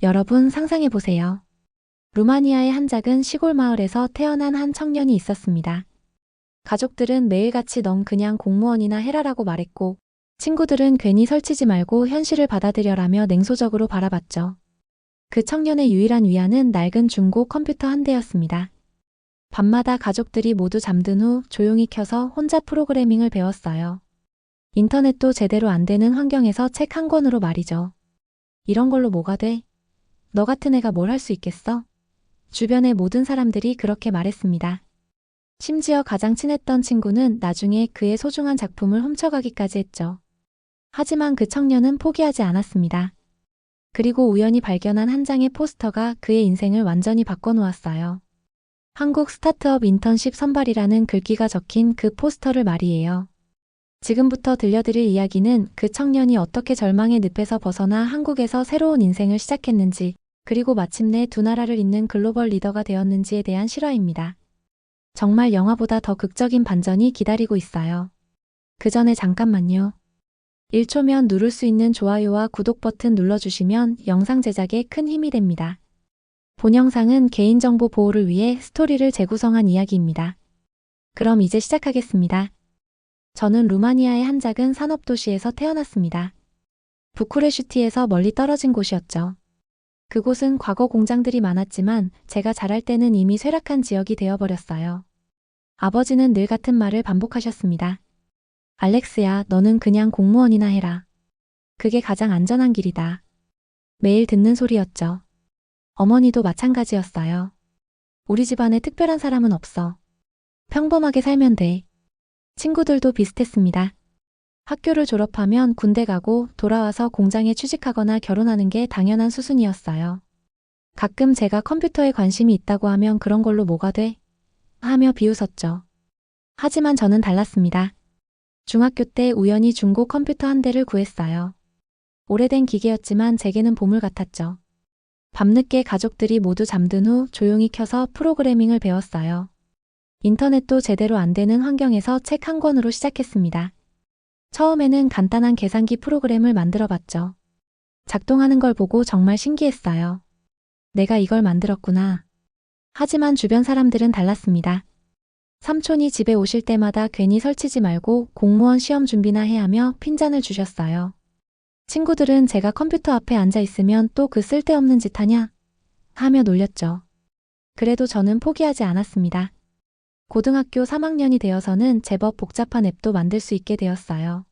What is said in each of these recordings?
여러분 상상해보세요. 루마니아의 한 작은 시골 마을에서 태어난 한 청년이 있었습니다. 가족들은 매일같이 넌 그냥 공무원이나 해라라고 말했고, 친구들은 괜히 설치지 말고 현실을 받아들여라며 냉소적으로 바라봤죠. 그 청년의 유일한 위안은 낡은 중고 컴퓨터 한 대였습니다. 밤마다 가족들이 모두 잠든 후 조용히 켜서 혼자 프로그래밍을 배웠어요. 인터넷도 제대로 안 되는 환경에서 책 한 권으로 말이죠. 이런 걸로 뭐가 돼? 너 같은 애가 뭘 할 수 있겠어? 주변의 모든 사람들이 그렇게 말했습니다. 심지어 가장 친했던 친구는 나중에 그의 소중한 작품을 훔쳐가기까지 했죠. 하지만 그 청년은 포기하지 않았습니다. 그리고 우연히 발견한 한 장의 포스터가 그의 인생을 완전히 바꿔놓았어요. 한국 스타트업 인턴십 선발이라는 글귀가 적힌 그 포스터를 말이에요. 지금부터 들려드릴 이야기는 그 청년이 어떻게 절망의 늪에서 벗어나 한국에서 새로운 인생을 시작했는지, 그리고 마침내 두 나라를 잇는 글로벌 리더가 되었는지에 대한 실화입니다. 정말 영화보다 더 극적인 반전이 기다리고 있어요. 그 전에 잠깐만요. 1초면 누를 수 있는 좋아요와 구독 버튼 눌러주시면 영상 제작에 큰 힘이 됩니다. 본 영상은 개인정보 보호를 위해 스토리를 재구성한 이야기입니다. 그럼 이제 시작하겠습니다. 저는 루마니아의 한 작은 산업도시에서 태어났습니다. 부쿠레슈티에서 멀리 떨어진 곳이었죠. 그곳은 과거 공장들이 많았지만 제가 자랄 때는 이미 쇠락한 지역이 되어버렸어요. 아버지는 늘 같은 말을 반복하셨습니다. 알렉스야, 너는 그냥 공무원이나 해라. 그게 가장 안전한 길이다. 매일 듣는 소리였죠. 어머니도 마찬가지였어요. 우리 집안에 특별한 사람은 없어. 평범하게 살면 돼. 친구들도 비슷했습니다. 학교를 졸업하면 군대 가고 돌아와서 공장에 취직하거나 결혼하는 게 당연한 수순이었어요. 가끔 제가 컴퓨터에 관심이 있다고 하면 그런 걸로 뭐가 돼? 하며 비웃었죠. 하지만 저는 달랐습니다. 중학교 때 우연히 중고 컴퓨터 한 대를 구했어요. 오래된 기계였지만 제게는 보물 같았죠. 밤늦게 가족들이 모두 잠든 후 조용히 켜서 프로그래밍을 배웠어요. 인터넷도 제대로 안 되는 환경에서 책 한 권으로 시작했습니다. 처음에는 간단한 계산기 프로그램을 만들어 봤죠. 작동하는 걸 보고 정말 신기했어요. 내가 이걸 만들었구나. 하지만 주변 사람들은 달랐습니다. 삼촌이 집에 오실 때마다 괜히 설치지 말고 공무원 시험 준비나 해야 하며 핀잔을 주셨어요. 친구들은 제가 컴퓨터 앞에 앉아 있으면 또 그 쓸데없는 짓 하냐? 하며 놀렸죠. 그래도 저는 포기하지 않았습니다. 고등학교 3학년이 되어서는 제법 복잡한 앱도 만들 수 있게 되었어요.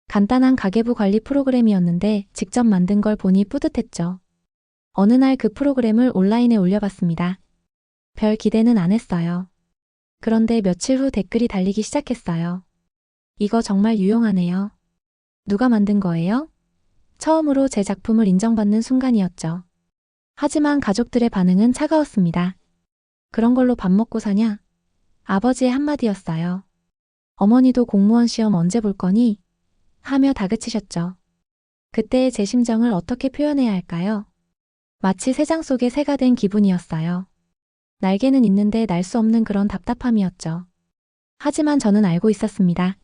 간단한 가계부 관리 프로그램이었는데 직접 만든 걸 보니 뿌듯했죠. 어느 날 그 프로그램을 온라인에 올려봤습니다. 별 기대는 안 했어요. 그런데 며칠 후 댓글이 달리기 시작했어요. 이거 정말 유용하네요. 누가 만든 거예요? 처음으로 제 작품을 인정받는 순간이었죠. 하지만 가족들의 반응은 차가웠습니다. 그런 걸로 밥 먹고 사냐? 아버지의 한마디였어요. 어머니도 공무원 시험 언제 볼 거니? 하며 다그치셨죠. 그때의 제 심정을 어떻게 표현해야 할까요? 마치 새장 속의 새가 된 기분이었어요. 날개는 있는데 날 수 없는 그런 답답함이었죠. 하지만 저는 알고 있었습니다.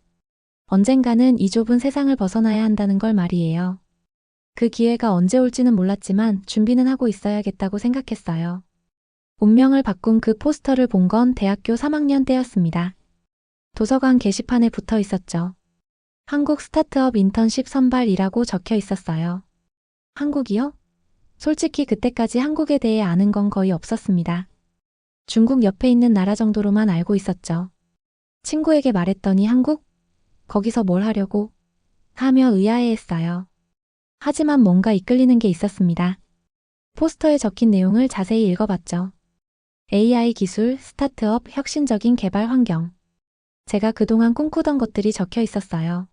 언젠가는 이 좁은 세상을 벗어나야 한다는 걸 말이에요. 그 기회가 언제 올지는 몰랐지만 준비는 하고 있어야겠다고 생각했어요. 운명을 바꾼 그 포스터를 본 건 대학교 3학년 때였습니다. 도서관 게시판에 붙어 있었죠. 한국 스타트업 인턴십 선발이라고 적혀 있었어요. 한국이요? 솔직히 그때까지 한국에 대해 아는 건 거의 없었습니다. 중국 옆에 있는 나라 정도로만 알고 있었죠. 친구에게 말했더니 한국? 거기서 뭘 하려고? 하며 의아해했어요. 하지만 뭔가 이끌리는 게 있었습니다. 포스터에 적힌 내용을 자세히 읽어봤죠. AI 기술, 스타트업, 혁신적인 개발 환경. 제가 그동안 꿈꾸던 것들이 적혀 있었어요.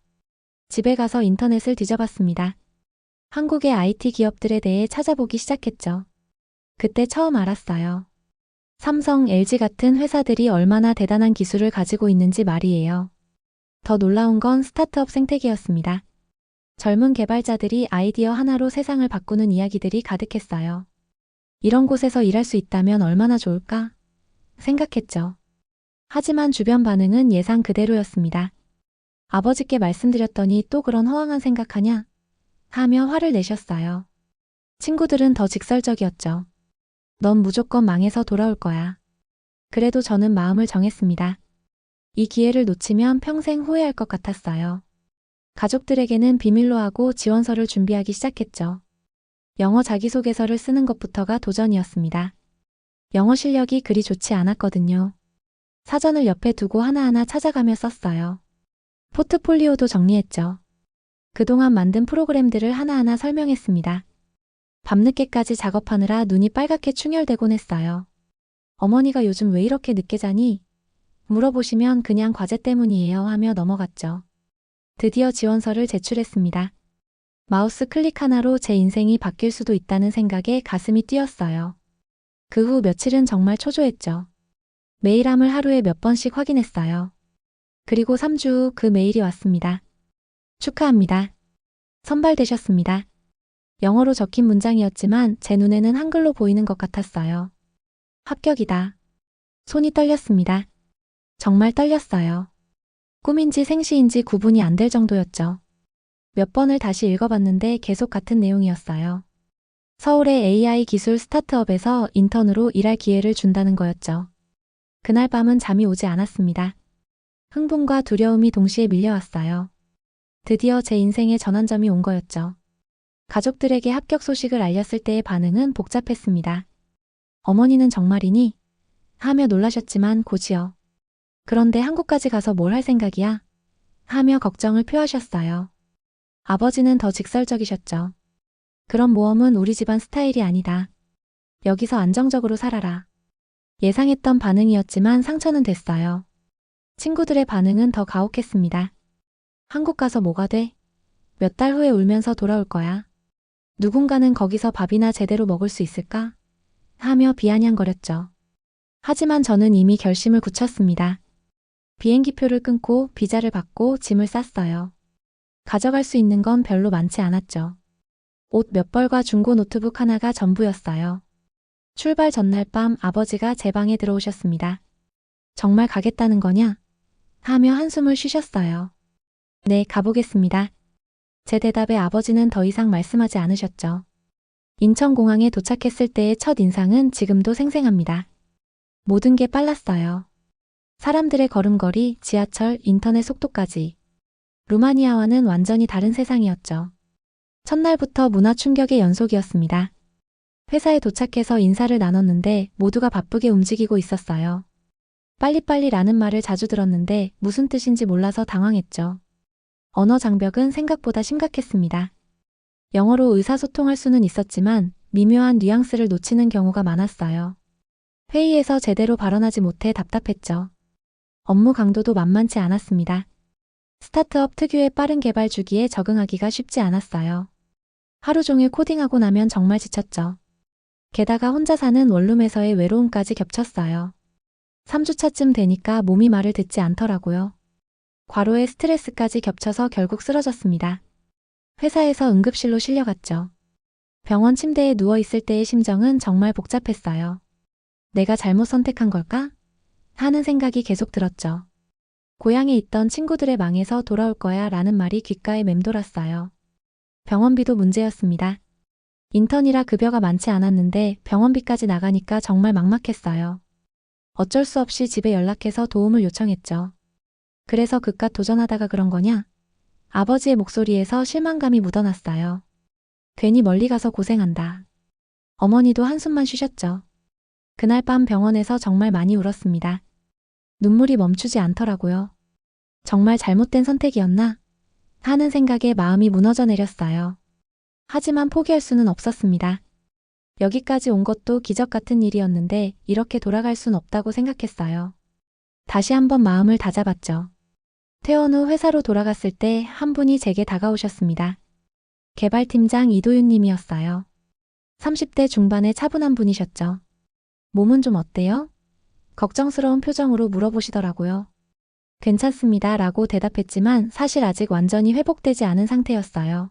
집에 가서 인터넷을 뒤져봤습니다. 한국의 IT 기업들에 대해 찾아보기 시작했죠. 그때 처음 알았어요. 삼성, LG 같은 회사들이 얼마나 대단한 기술을 가지고 있는지 말이에요. 더 놀라운 건 스타트업 생태계였습니다. 젊은 개발자들이 아이디어 하나로 세상을 바꾸는 이야기들이 가득했어요. 이런 곳에서 일할 수 있다면 얼마나 좋을까? 생각했죠. 하지만 주변 반응은 예상 그대로였습니다. 아버지께 말씀드렸더니 또 그런 허황한 생각하냐? 하며 화를 내셨어요. 친구들은 더 직설적이었죠. 넌 무조건 망해서 돌아올 거야. 그래도 저는 마음을 정했습니다. 이 기회를 놓치면 평생 후회할 것 같았어요. 가족들에게는 비밀로 하고 지원서를 준비하기 시작했죠. 영어 자기소개서를 쓰는 것부터가 도전이었습니다. 영어 실력이 그리 좋지 않았거든요. 사전을 옆에 두고 하나하나 찾아가며 썼어요. 포트폴리오도 정리했죠. 그동안 만든 프로그램들을 하나하나 설명했습니다. 밤늦게까지 작업하느라 눈이 빨갛게 충혈되곤 했어요. 어머니가 요즘 왜 이렇게 늦게 자니? 물어보시면 그냥 과제 때문이에요 하며 넘어갔죠. 드디어 지원서를 제출했습니다. 마우스 클릭 하나로 제 인생이 바뀔 수도 있다는 생각에 가슴이 뛰었어요. 그 후 며칠은 정말 초조했죠. 메일함을 하루에 몇 번씩 확인했어요. 그리고 3주 후 그 메일이 왔습니다. 축하합니다. 선발되셨습니다. 영어로 적힌 문장이었지만 제 눈에는 한글로 보이는 것 같았어요. 합격이다. 손이 떨렸습니다. 정말 떨렸어요. 꿈인지 생시인지 구분이 안 될 정도였죠. 몇 번을 다시 읽어봤는데 계속 같은 내용이었어요. 서울의 AI 기술 스타트업에서 인턴으로 일할 기회를 준다는 거였죠. 그날 밤은 잠이 오지 않았습니다. 흥분과 두려움이 동시에 밀려왔어요. 드디어 제 인생의 전환점이 온 거였죠. 가족들에게 합격 소식을 알렸을 때의 반응은 복잡했습니다. 어머니는 정말이니? 하며 놀라셨지만 곧이요. 그런데 한국까지 가서 뭘 할 생각이야? 하며 걱정을 표하셨어요. 아버지는 더 직설적이셨죠. 그런 모험은 우리 집안 스타일이 아니다. 여기서 안정적으로 살아라. 예상했던 반응이었지만 상처는 됐어요. 친구들의 반응은 더 가혹했습니다. 한국 가서 뭐가 돼? 몇 달 후에 울면서 돌아올 거야. 누군가는 거기서 밥이나 제대로 먹을 수 있을까? 하며 비아냥거렸죠. 하지만 저는 이미 결심을 굳혔습니다. 비행기표를 끊고 비자를 받고 짐을 쌌어요. 가져갈 수 있는 건 별로 많지 않았죠. 옷 몇 벌과 중고 노트북 하나가 전부였어요. 출발 전날 밤 아버지가 제 방에 들어오셨습니다. 정말 가겠다는 거냐? 하며 한숨을 쉬셨어요. 네, 가보겠습니다. 제 대답에 아버지는 더 이상 말씀하지 않으셨죠. 인천공항에 도착했을 때의 첫 인상은 지금도 생생합니다. 모든 게 빨랐어요. 사람들의 걸음걸이, 지하철, 인터넷 속도까지. 루마니아와는 완전히 다른 세상이었죠. 첫날부터 문화 충격의 연속이었습니다. 회사에 도착해서 인사를 나눴는데 모두가 바쁘게 움직이고 있었어요. 빨리빨리라는 말을 자주 들었는데 무슨 뜻인지 몰라서 당황했죠. 언어 장벽은 생각보다 심각했습니다. 영어로 의사소통할 수는 있었지만 미묘한 뉘앙스를 놓치는 경우가 많았어요. 회의에서 제대로 발언하지 못해 답답했죠. 업무 강도도 만만치 않았습니다. 스타트업 특유의 빠른 개발 주기에 적응하기가 쉽지 않았어요. 하루 종일 코딩하고 나면 정말 지쳤죠. 게다가 혼자 사는 원룸에서의 외로움까지 겹쳤어요. 3주차쯤 되니까 몸이 말을 듣지 않더라고요. 과로에 스트레스까지 겹쳐서 결국 쓰러졌습니다. 회사에서 응급실로 실려갔죠. 병원 침대에 누워있을 때의 심정은 정말 복잡했어요. 내가 잘못 선택한 걸까? 하는 생각이 계속 들었죠. 고향에 있던 친구들의 망에서 돌아올 거야 라는 말이 귓가에 맴돌았어요. 병원비도 문제였습니다. 인턴이라 급여가 많지 않았는데 병원비까지 나가니까 정말 막막했어요. 어쩔 수 없이 집에 연락해서 도움을 요청했죠. 그래서 그깟 도전하다가 그런 거냐? 아버지의 목소리에서 실망감이 묻어났어요. 괜히 멀리 가서 고생한다. 어머니도 한숨만 쉬셨죠. 그날 밤 병원에서 정말 많이 울었습니다. 눈물이 멈추지 않더라고요. 정말 잘못된 선택이었나? 하는 생각에 마음이 무너져 내렸어요. 하지만 포기할 수는 없었습니다. 여기까지 온 것도 기적 같은 일이었는데 이렇게 돌아갈 순 없다고 생각했어요. 다시 한번 마음을 다잡았죠. 퇴원 후 회사로 돌아갔을 때 한 분이 제게 다가오셨습니다. 개발팀장 이도윤 님이었어요. 30대 중반의 차분한 분이셨죠. 몸은 좀 어때요? 걱정스러운 표정으로 물어보시더라고요. 괜찮습니다 라고 대답했지만 사실 아직 완전히 회복되지 않은 상태였어요.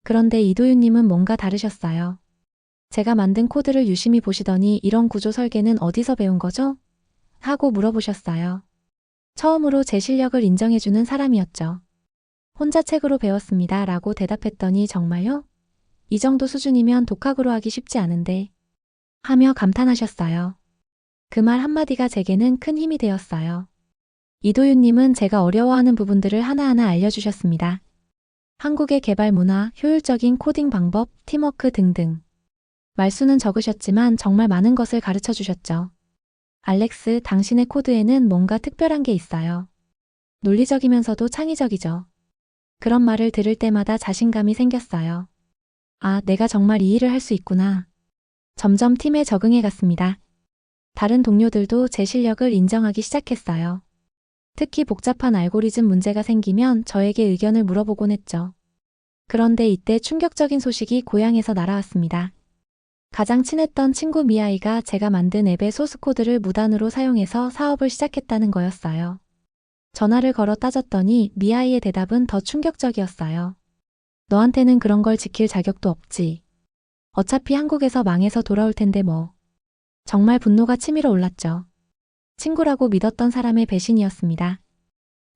그런데 이도윤님은 뭔가 다르셨어요. 제가 만든 코드를 유심히 보시더니 이런 구조 설계는 어디서 배운 거죠? 하고 물어보셨어요. 처음으로 제 실력을 인정해주는 사람이었죠. 혼자 책으로 배웠습니다 라고 대답했더니 정말요? 이 정도 수준이면 독학으로 하기 쉽지 않은데 하며 감탄하셨어요. 그 말 한마디가 제게는 큰 힘이 되었어요. 이도윤님은 제가 어려워하는 부분들을 하나하나 알려주셨습니다. 한국의 개발 문화, 효율적인 코딩 방법, 팀워크 등등. 말수는 적으셨지만 정말 많은 것을 가르쳐 주셨죠. 알렉스, 당신의 코드에는 뭔가 특별한 게 있어요. 논리적이면서도 창의적이죠. 그런 말을 들을 때마다 자신감이 생겼어요. 아, 내가 정말 이 일을 할 수 있구나. 점점 팀에 적응해 갔습니다. 다른 동료들도 제 실력을 인정하기 시작했어요. 특히 복잡한 알고리즘 문제가 생기면 저에게 의견을 물어보곤 했죠. 그런데 이때 충격적인 소식이 고향에서 날아왔습니다. 가장 친했던 친구 미아이가 제가 만든 앱의 소스코드를 무단으로 사용해서 사업을 시작했다는 거였어요. 전화를 걸어 따졌더니 미아이의 대답은 더 충격적이었어요. 너한테는 그런 걸 지킬 자격도 없지. 어차피 한국에서 망해서 돌아올 텐데 뭐. 정말 분노가 치밀어 올랐죠. 친구라고 믿었던 사람의 배신이었습니다.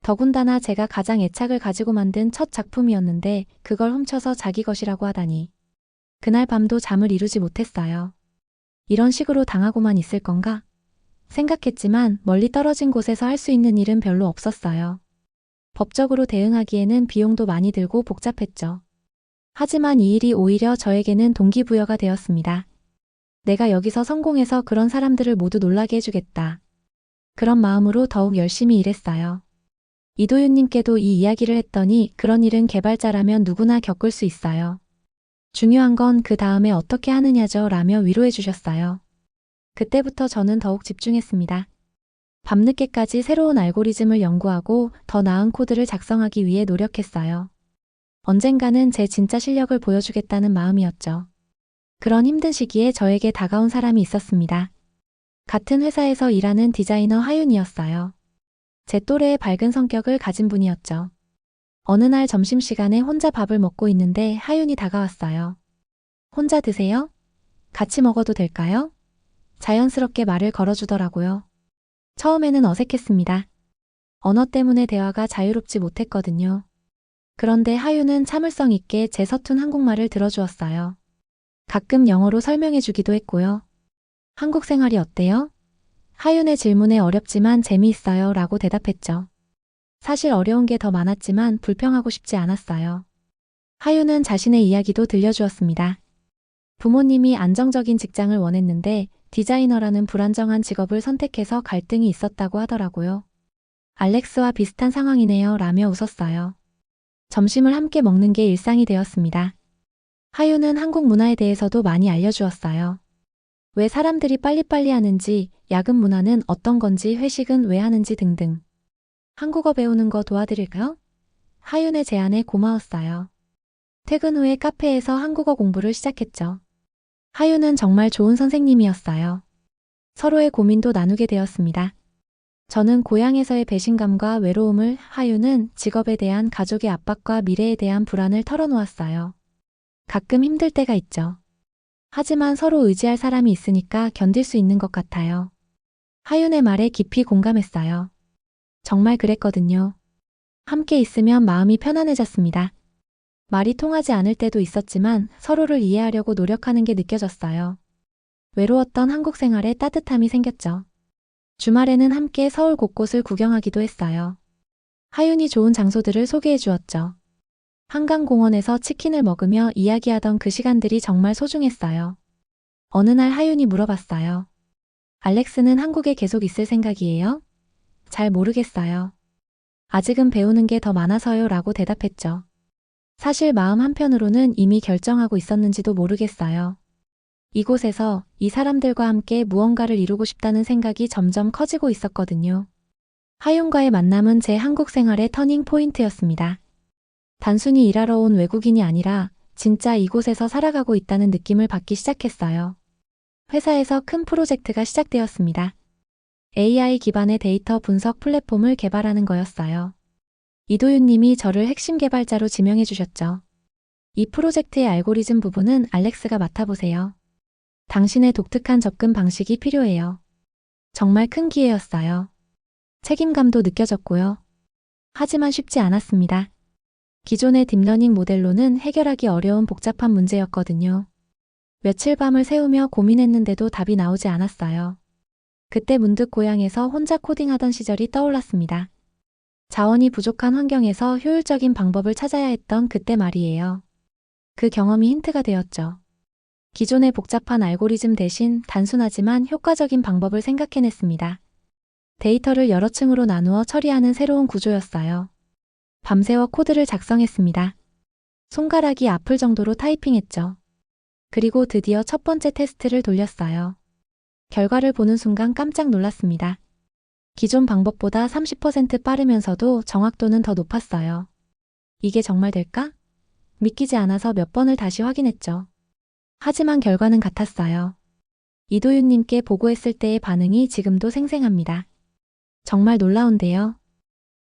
더군다나 제가 가장 애착을 가지고 만든 첫 작품이었는데 그걸 훔쳐서 자기 것이라고 하다니. 그날 밤도 잠을 이루지 못했어요. 이런 식으로 당하고만 있을 건가? 생각했지만 멀리 떨어진 곳에서 할 수 있는 일은 별로 없었어요. 법적으로 대응하기에는 비용도 많이 들고 복잡했죠. 하지만 이 일이 오히려 저에게는 동기부여가 되었습니다. 내가 여기서 성공해서 그런 사람들을 모두 놀라게 해주겠다. 그런 마음으로 더욱 열심히 일했어요. 이도윤님께도 이 이야기를 했더니 그런 일은 개발자라면 누구나 겪을 수 있어요. 중요한 건 그 다음에 어떻게 하느냐죠 라며 위로해 주셨어요. 그때부터 저는 더욱 집중했습니다. 밤늦게까지 새로운 알고리즘을 연구하고 더 나은 코드를 작성하기 위해 노력했어요. 언젠가는 제 진짜 실력을 보여주겠다는 마음이었죠. 그런 힘든 시기에 저에게 다가온 사람이 있었습니다. 같은 회사에서 일하는 디자이너 하윤이었어요. 제 또래의 밝은 성격을 가진 분이었죠. 어느 날 점심시간에 혼자 밥을 먹고 있는데 하윤이 다가왔어요. 혼자 드세요? 같이 먹어도 될까요? 자연스럽게 말을 걸어주더라고요. 처음에는 어색했습니다. 언어 때문에 대화가 자유롭지 못했거든요. 그런데 하윤은 참을성 있게 제 서툰 한국말을 들어주었어요. 가끔 영어로 설명해 주기도 했고요. 한국 생활이 어때요? 하윤의 질문에 어렵지만 재미있어요 라고 대답했죠. 사실 어려운 게 더 많았지만 불평하고 싶지 않았어요. 하윤은 자신의 이야기도 들려주었습니다. 부모님이 안정적인 직장을 원했는데 디자이너라는 불안정한 직업을 선택해서 갈등이 있었다고 하더라고요. 알렉스와 비슷한 상황이네요 라며 웃었어요. 점심을 함께 먹는 게 일상이 되었습니다. 하윤은 한국 문화에 대해서도 많이 알려주었어요. 왜 사람들이 빨리빨리 하는지, 야근 문화는 어떤 건지, 회식은 왜 하는지 등등. 한국어 배우는 거 도와드릴까요? 하윤의 제안에 고마웠어요. 퇴근 후에 카페에서 한국어 공부를 시작했죠. 하윤은 정말 좋은 선생님이었어요. 서로의 고민도 나누게 되었습니다. 저는 고향에서의 배신감과 외로움을, 하윤은 직업에 대한 가족의 압박과 미래에 대한 불안을 털어놓았어요. 가끔 힘들 때가 있죠. 하지만 서로 의지할 사람이 있으니까 견딜 수 있는 것 같아요. 하윤의 말에 깊이 공감했어요. 정말 그랬거든요. 함께 있으면 마음이 편안해졌습니다. 말이 통하지 않을 때도 있었지만 서로를 이해하려고 노력하는 게 느껴졌어요. 외로웠던 한국 생활에 따뜻함이 생겼죠. 주말에는 함께 서울 곳곳을 구경하기도 했어요. 하윤이 좋은 장소들을 소개해 주었죠. 한강공원에서 치킨을 먹으며 이야기하던 그 시간들이 정말 소중했어요. 어느 날 하윤이 물어봤어요. 알렉스는 한국에 계속 있을 생각이에요? 잘 모르겠어요. 아직은 배우는 게 더 많아서요 라고 대답했죠. 사실 마음 한편으로는 이미 결정하고 있었는지도 모르겠어요. 이곳에서 이 사람들과 함께 무언가를 이루고 싶다는 생각이 점점 커지고 있었거든요. 하윤과의 만남은 제 한국 생활의 터닝 포인트였습니다. 단순히 일하러 온 외국인이 아니라 진짜 이곳에서 살아가고 있다는 느낌을 받기 시작했어요. 회사에서 큰 프로젝트가 시작되었습니다. AI 기반의 데이터 분석 플랫폼을 개발하는 거였어요. 이도윤 님이 저를 핵심 개발자로 지명해 주셨죠. 이 프로젝트의 알고리즘 부분은 알렉스가 맡아보세요. 당신의 독특한 접근 방식이 필요해요. 정말 큰 기회였어요. 책임감도 느껴졌고요. 하지만 쉽지 않았습니다. 기존의 딥러닝 모델로는 해결하기 어려운 복잡한 문제였거든요. 며칠 밤을 새우며 고민했는데도 답이 나오지 않았어요. 그때 문득 고향에서 혼자 코딩하던 시절이 떠올랐습니다. 자원이 부족한 환경에서 효율적인 방법을 찾아야 했던 그때 말이에요. 그 경험이 힌트가 되었죠. 기존의 복잡한 알고리즘 대신 단순하지만 효과적인 방법을 생각해냈습니다. 데이터를 여러 층으로 나누어 처리하는 새로운 구조였어요. 밤새워 코드를 작성했습니다. 손가락이 아플 정도로 타이핑했죠. 그리고 드디어 첫 번째 테스트를 돌렸어요. 결과를 보는 순간 깜짝 놀랐습니다. 기존 방법보다 30% 빠르면서도 정확도는 더 높았어요. 이게 정말 될까? 믿기지 않아서 몇 번을 다시 확인했죠. 하지만 결과는 같았어요. 이도윤님께 보고했을 때의 반응이 지금도 생생합니다. 정말 놀라운데요.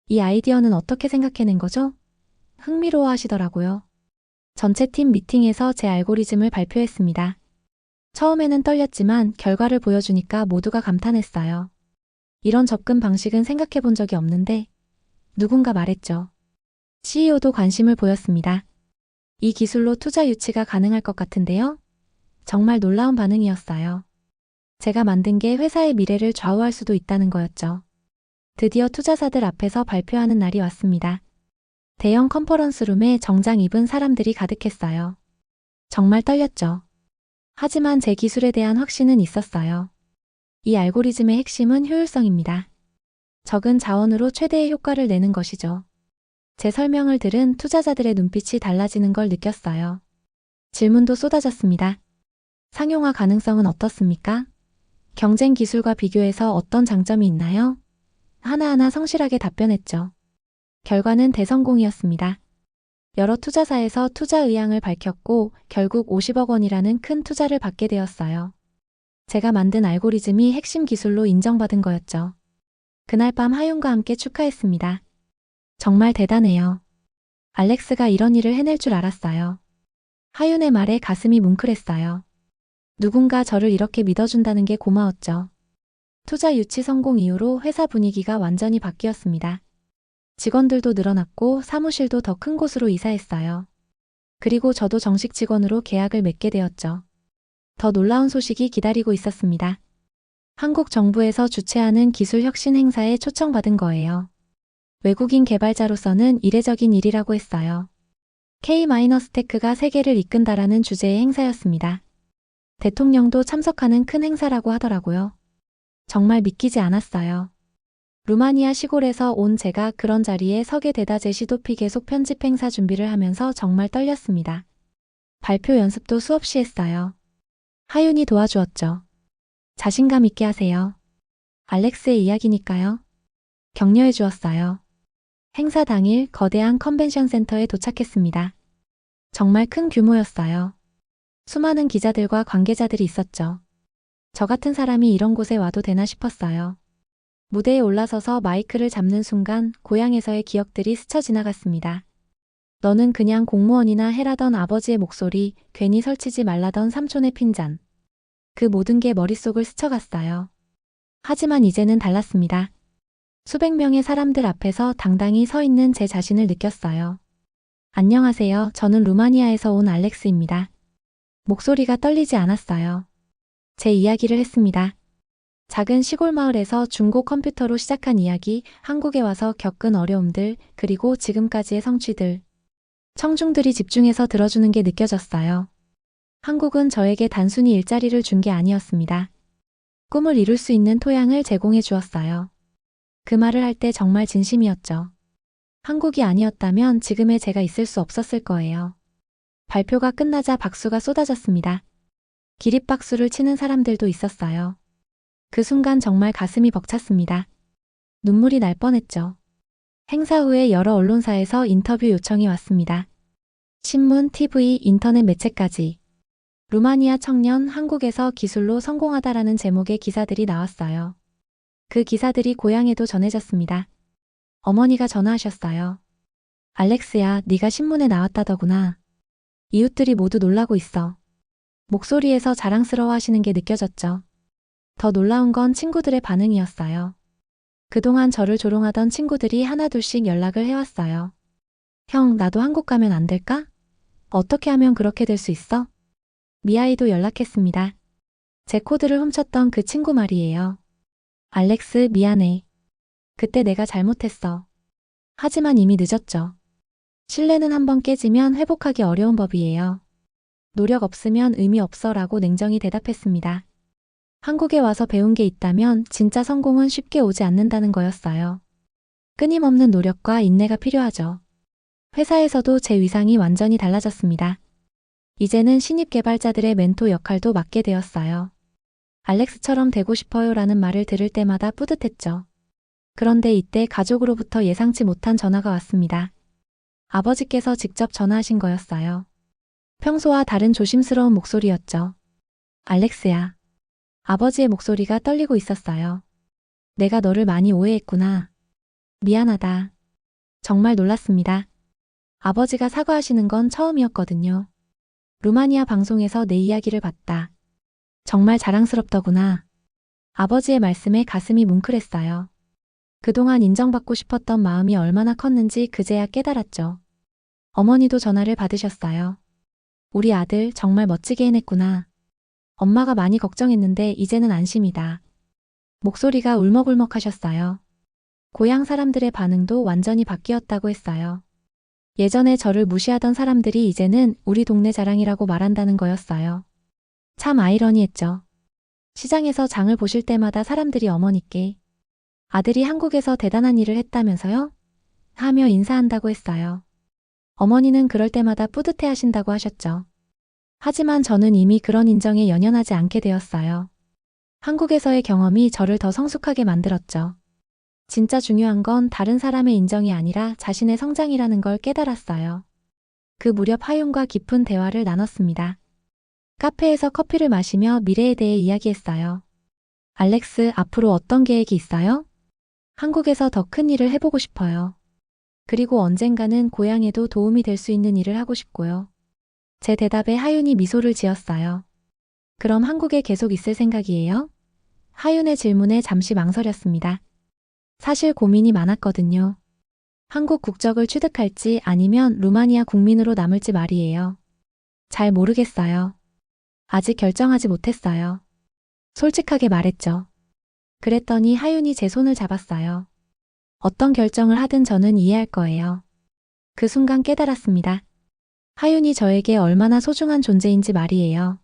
이 아이디어는 어떻게 생각해낸 거죠? 흥미로워 하시더라고요. 전체 팀 미팅에서 제 알고리즘을 발표했습니다. 처음에는 떨렸지만 결과를 보여주니까 모두가 감탄했어요. 이런 접근 방식은 생각해 본 적이 없는데 누군가 말했죠. CEO도 관심을 보였습니다. 이 기술로 투자 유치가 가능할 것 같은데요? 정말 놀라운 반응이었어요. 제가 만든 게 회사의 미래를 좌우할 수도 있다는 거였죠. 드디어 투자사들 앞에서 발표하는 날이 왔습니다. 대형 컨퍼런스룸에 정장 입은 사람들이 가득했어요. 정말 떨렸죠. 하지만 제 기술에 대한 확신은 있었어요. 이 알고리즘의 핵심은 효율성입니다. 적은 자원으로 최대의 효과를 내는 것이죠. 제 설명을 들은 투자자들의 눈빛이 달라지는 걸 느꼈어요. 질문도 쏟아졌습니다. 상용화 가능성은 어떻습니까? 경쟁 기술과 비교해서 어떤 장점이 있나요? 하나하나 성실하게 답변했죠. 결과는 대성공이었습니다. 여러 투자사에서 투자 의향을 밝혔고 결국 50억 원이라는 큰 투자를 받게 되었어요. 제가 만든 알고리즘이 핵심 기술로 인정받은 거였죠. 그날 밤 하윤과 함께 축하했습니다. 정말 대단해요. 알렉스가 이런 일을 해낼 줄 알았어요. 하윤의 말에 가슴이 뭉클했어요. 누군가 저를 이렇게 믿어준다는 게 고마웠죠. 투자 유치 성공 이후로 회사 분위기가 완전히 바뀌었습니다. 직원들도 늘어났고 사무실도 더 큰 곳으로 이사했어요. 그리고 저도 정식 직원으로 계약을 맺게 되었죠. 더 놀라운 소식이 기다리고 있었습니다. 한국 정부에서 주최하는 기술 혁신 행사에 초청받은 거예요. 외국인 개발자로서는 이례적인 일이라고 했어요. K-테크가 세계를 이끈다라는 주제의 행사였습니다. 대통령도 참석하는 큰 행사라고 하더라고요. 정말 믿기지 않았어요. 루마니아 시골에서 온 제가 그런 자리에 서게 되다 제시도피 계속 편집 행사 준비를 하면서 정말 떨렸습니다. 발표 연습도 수없이 했어요. 하윤이 도와주었죠. 자신감 있게 하세요. 알렉스의 이야기니까요. 격려해 주었어요. 행사 당일 거대한 컨벤션 센터에 도착했습니다. 정말 큰 규모였어요. 수많은 기자들과 관계자들이 있었죠. 저 같은 사람이 이런 곳에 와도 되나 싶었어요. 무대에 올라서서 마이크를 잡는 순간 고향에서의 기억들이 스쳐 지나갔습니다. 너는 그냥 공무원이나 해라던 아버지의 목소리, 괜히 설치지 말라던 삼촌의 핀잔. 그 모든 게 머릿속을 스쳐갔어요. 하지만 이제는 달랐습니다. 수백 명의 사람들 앞에서 당당히 서 있는 제 자신을 느꼈어요. 안녕하세요. 저는 루마니아에서 온 알렉스입니다. 목소리가 떨리지 않았어요. 제 이야기를 했습니다. 작은 시골 마을에서 중고 컴퓨터로 시작한 이야기, 한국에 와서 겪은 어려움들, 그리고 지금까지의 성취들. 청중들이 집중해서 들어주는 게 느껴졌어요. 한국은 저에게 단순히 일자리를 준 게 아니었습니다. 꿈을 이룰 수 있는 토양을 제공해 주었어요. 그 말을 할 때 정말 진심이었죠. 한국이 아니었다면 지금의 제가 있을 수 없었을 거예요. 발표가 끝나자 박수가 쏟아졌습니다. 기립박수를 치는 사람들도 있었어요. 그 순간 정말 가슴이 벅찼습니다. 눈물이 날 뻔했죠. 행사 후에 여러 언론사에서 인터뷰 요청이 왔습니다. 신문, TV, 인터넷 매체까지. 루마니아 청년 한국에서 기술로 성공하다라는 제목의 기사들이 나왔어요. 그 기사들이 고향에도 전해졌습니다. 어머니가 전화하셨어요. 알렉스야, 네가 신문에 나왔다더구나. 이웃들이 모두 놀라고 있어. 목소리에서 자랑스러워 하시는 게 느껴졌죠. 더 놀라운 건 친구들의 반응이었어요. 그동안 저를 조롱하던 친구들이 하나둘씩 연락을 해왔어요. 형, 나도 한국 가면 안 될까? 어떻게 하면 그렇게 될 수 있어? 미아이도 연락했습니다. 제 코드를 훔쳤던 그 친구 말이에요. 알렉스, 미안해. 그때 내가 잘못했어. 하지만 이미 늦었죠. 신뢰는 한번 깨지면 회복하기 어려운 법이에요. 노력 없으면 의미 없어 라고 냉정히 대답했습니다. 한국에 와서 배운 게 있다면 진짜 성공은 쉽게 오지 않는다는 거였어요. 끊임없는 노력과 인내가 필요하죠. 회사에서도 제 위상이 완전히 달라졌습니다. 이제는 신입 개발자들의 멘토 역할도 맡게 되었어요. 알렉스처럼 되고 싶어요 라는 말을 들을 때마다 뿌듯했죠. 그런데 이때 가족으로부터 예상치 못한 전화가 왔습니다. 아버지께서 직접 전화하신 거였어요. 평소와 다른 조심스러운 목소리였죠. 알렉스야. 아버지의 목소리가 떨리고 있었어요. 내가 너를 많이 오해했구나. 미안하다. 정말 놀랐습니다. 아버지가 사과하시는 건 처음이었거든요. 루마니아 방송에서 내 이야기를 봤다. 정말 자랑스럽더구나. 아버지의 말씀에 가슴이 뭉클했어요. 그동안 인정받고 싶었던 마음이 얼마나 컸는지 그제야 깨달았죠. 어머니도 전화를 받으셨어요. 우리 아들 정말 멋지게 해냈구나. 엄마가 많이 걱정했는데 이제는 안심이다. 목소리가 울먹울먹하셨어요. 고향 사람들의 반응도 완전히 바뀌었다고 했어요. 예전에 저를 무시하던 사람들이 이제는 우리 동네 자랑이라고 말한다는 거였어요. 참 아이러니했죠. 시장에서 장을 보실 때마다 사람들이 어머니께 아들이 한국에서 대단한 일을 했다면서요? 하며 인사한다고 했어요. 어머니는 그럴 때마다 뿌듯해 하신다고 하셨죠. 하지만 저는 이미 그런 인정에 연연하지 않게 되었어요. 한국에서의 경험이 저를 더 성숙하게 만들었죠. 진짜 중요한 건 다른 사람의 인정이 아니라 자신의 성장이라는 걸 깨달았어요. 그 무렵 하윤과 깊은 대화를 나눴습니다. 카페에서 커피를 마시며 미래에 대해 이야기했어요. 알렉스, 앞으로 어떤 계획이 있어요? 한국에서 더 큰 일을 해보고 싶어요. 그리고 언젠가는 고향에도 도움이 될 수 있는 일을 하고 싶고요. 제 대답에 하윤이 미소를 지었어요. 그럼 한국에 계속 있을 생각이에요? 하윤의 질문에 잠시 망설였습니다. 사실 고민이 많았거든요. 한국 국적을 취득할지 아니면 루마니아 국민으로 남을지 말이에요. 잘 모르겠어요. 아직 결정하지 못했어요. 솔직하게 말했죠. 그랬더니 하윤이 제 손을 잡았어요. 어떤 결정을 하든 저는 이해할 거예요. 그 순간 깨달았습니다. 하윤이 저에게 얼마나 소중한 존재인지 말이에요.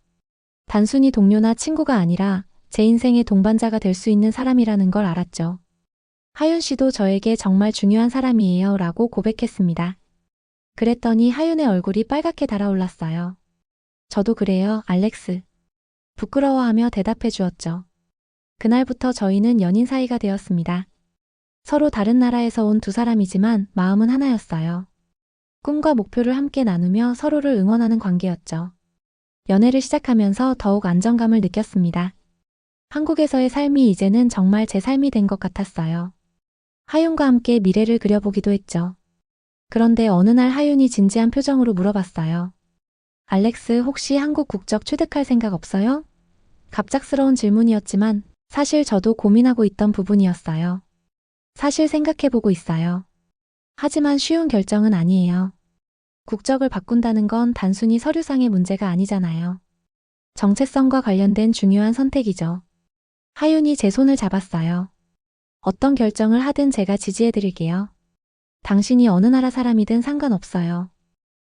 단순히 동료나 친구가 아니라 제 인생의 동반자가 될 수 있는 사람이라는 걸 알았죠. 하윤 씨도 저에게 정말 중요한 사람이에요 라고 고백했습니다. 그랬더니 하윤의 얼굴이 빨갛게 달아올랐어요. 저도 그래요, 알렉스. 부끄러워하며 대답해 주었죠. 그날부터 저희는 연인 사이가 되었습니다. 서로 다른 나라에서 온 두 사람이지만 마음은 하나였어요. 꿈과 목표를 함께 나누며 서로를 응원하는 관계였죠. 연애를 시작하면서 더욱 안정감을 느꼈습니다. 한국에서의 삶이 이제는 정말 제 삶이 된 것 같았어요. 하윤과 함께 미래를 그려보기도 했죠. 그런데 어느 날 하윤이 진지한 표정으로 물어봤어요. 알렉스, 혹시 한국 국적 취득할 생각 없어요? 갑작스러운 질문이었지만 사실 저도 고민하고 있던 부분이었어요. 사실 생각해보고 있어요. 하지만 쉬운 결정은 아니에요. 국적을 바꾼다는 건 단순히 서류상의 문제가 아니잖아요. 정체성과 관련된 중요한 선택이죠. 하윤이 제 손을 잡았어요. 어떤 결정을 하든 제가 지지해드릴게요. 당신이 어느 나라 사람이든 상관없어요.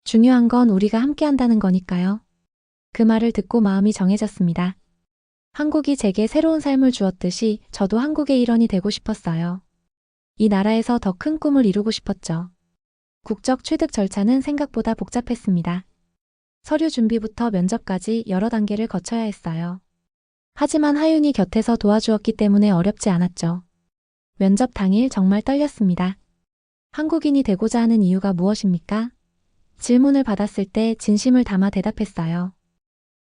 중요한 건 우리가 함께 한다는 거니까요. 그 말을 듣고 마음이 정해졌습니다. 한국이 제게 새로운 삶을 주었듯이 저도 한국의 일원이 되고 싶었어요. 이 나라에서 더 큰 꿈을 이루고 싶었죠. 국적 취득 절차는 생각보다 복잡했습니다. 서류 준비부터 면접까지 여러 단계를 거쳐야 했어요. 하지만 하윤이 곁에서 도와주었기 때문에 어렵지 않았죠. 면접 당일 정말 떨렸습니다. 한국인이 되고자 하는 이유가 무엇입니까? 질문을 받았을 때 진심을 담아 대답했어요.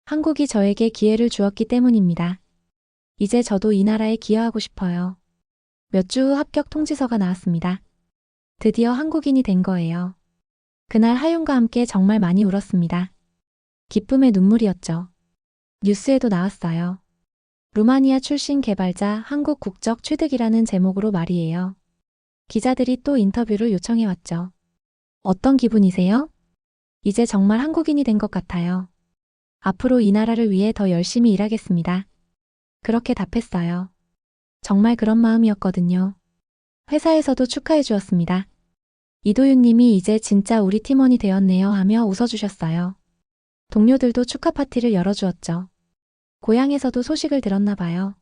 한국이 저에게 기회를 주었기 때문입니다. 이제 저도 이 나라에 기여하고 싶어요. 몇 주 후 합격 통지서가 나왔습니다. 드디어 한국인이 된 거예요. 그날 하윤과 함께 정말 많이 울었습니다. 기쁨의 눈물이었죠. 뉴스에도 나왔어요. 루마니아 출신 개발자 한국 국적 취득이라는 제목으로 말이에요. 기자들이 또 인터뷰를 요청해왔죠. 어떤 기분이세요? 이제 정말 한국인이 된 것 같아요. 앞으로 이 나라를 위해 더 열심히 일하겠습니다. 그렇게 답했어요. 정말 그런 마음이었거든요. 회사에서도 축하해 주었습니다. 이도윤 님이 이제 진짜 우리 팀원이 되었네요 하며 웃어주셨어요. 동료들도 축하 파티를 열어주었죠. 고향에서도 소식을 들었나 봐요.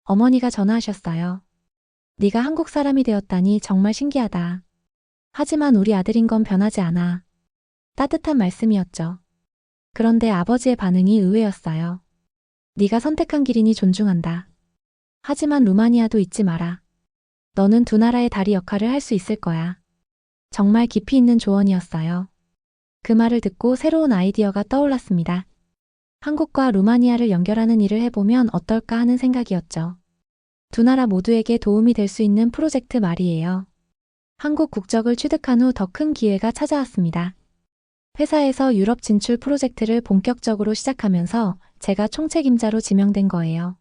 어머니가 전화하셨어요. 네가 한국 사람이 되었다니 정말 신기하다. 하지만 우리 아들인 건 변하지 않아. 따뜻한 말씀이었죠. 그런데 아버지의 반응이 의외였어요. 네가 선택한 길이니 존중한다. 하지만 루마니아도 잊지 마라. 너는 두 나라의 다리 역할을 할 수 있을 거야. 정말 깊이 있는 조언이었어요. 그 말을 듣고 새로운 아이디어가 떠올랐습니다. 한국과 루마니아를 연결하는 일을 해보면 어떨까 하는 생각이었죠. 두 나라 모두에게 도움이 될 수 있는 프로젝트 말이에요. 한국 국적을 취득한 후 더 큰 기회가 찾아왔습니다. 회사에서 유럽 진출 프로젝트를 본격적으로 시작하면서 제가 총책임자로 지명된 거예요.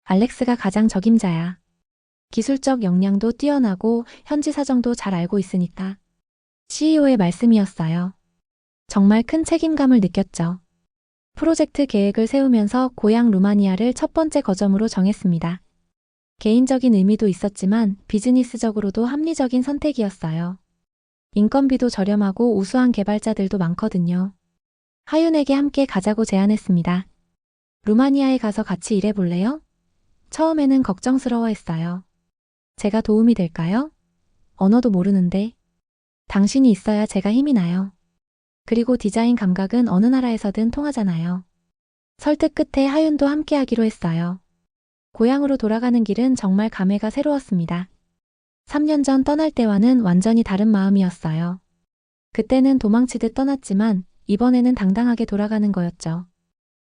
알렉스가 가장 적임자야. 기술적 역량도 뛰어나고 현지 사정도 잘 알고 있으니까. CEO의 말씀이었어요. 정말 큰 책임감을 느꼈죠. 프로젝트 계획을 세우면서 고향 루마니아를 첫 번째 거점으로 정했습니다. 개인적인 의미도 있었지만 비즈니스적으로도 합리적인 선택이었어요. 인건비도 저렴하고 우수한 개발자들도 많거든요. 하윤에게 함께 가자고 제안했습니다. 루마니아에 가서 같이 일해볼래요? 처음에는 걱정스러워했어요. 제가 도움이 될까요? 언어도 모르는데. 당신이 있어야 제가 힘이 나요. 그리고 디자인 감각은 어느 나라에서든 통하잖아요. 설득 끝에 하윤도 함께 하기로 했어요. 고향으로 돌아가는 길은 정말 감회가 새로웠습니다. 3년 전 떠날 때와는 완전히 다른 마음이었어요. 그때는 도망치듯 떠났지만 이번에는 당당하게 돌아가는 거였죠.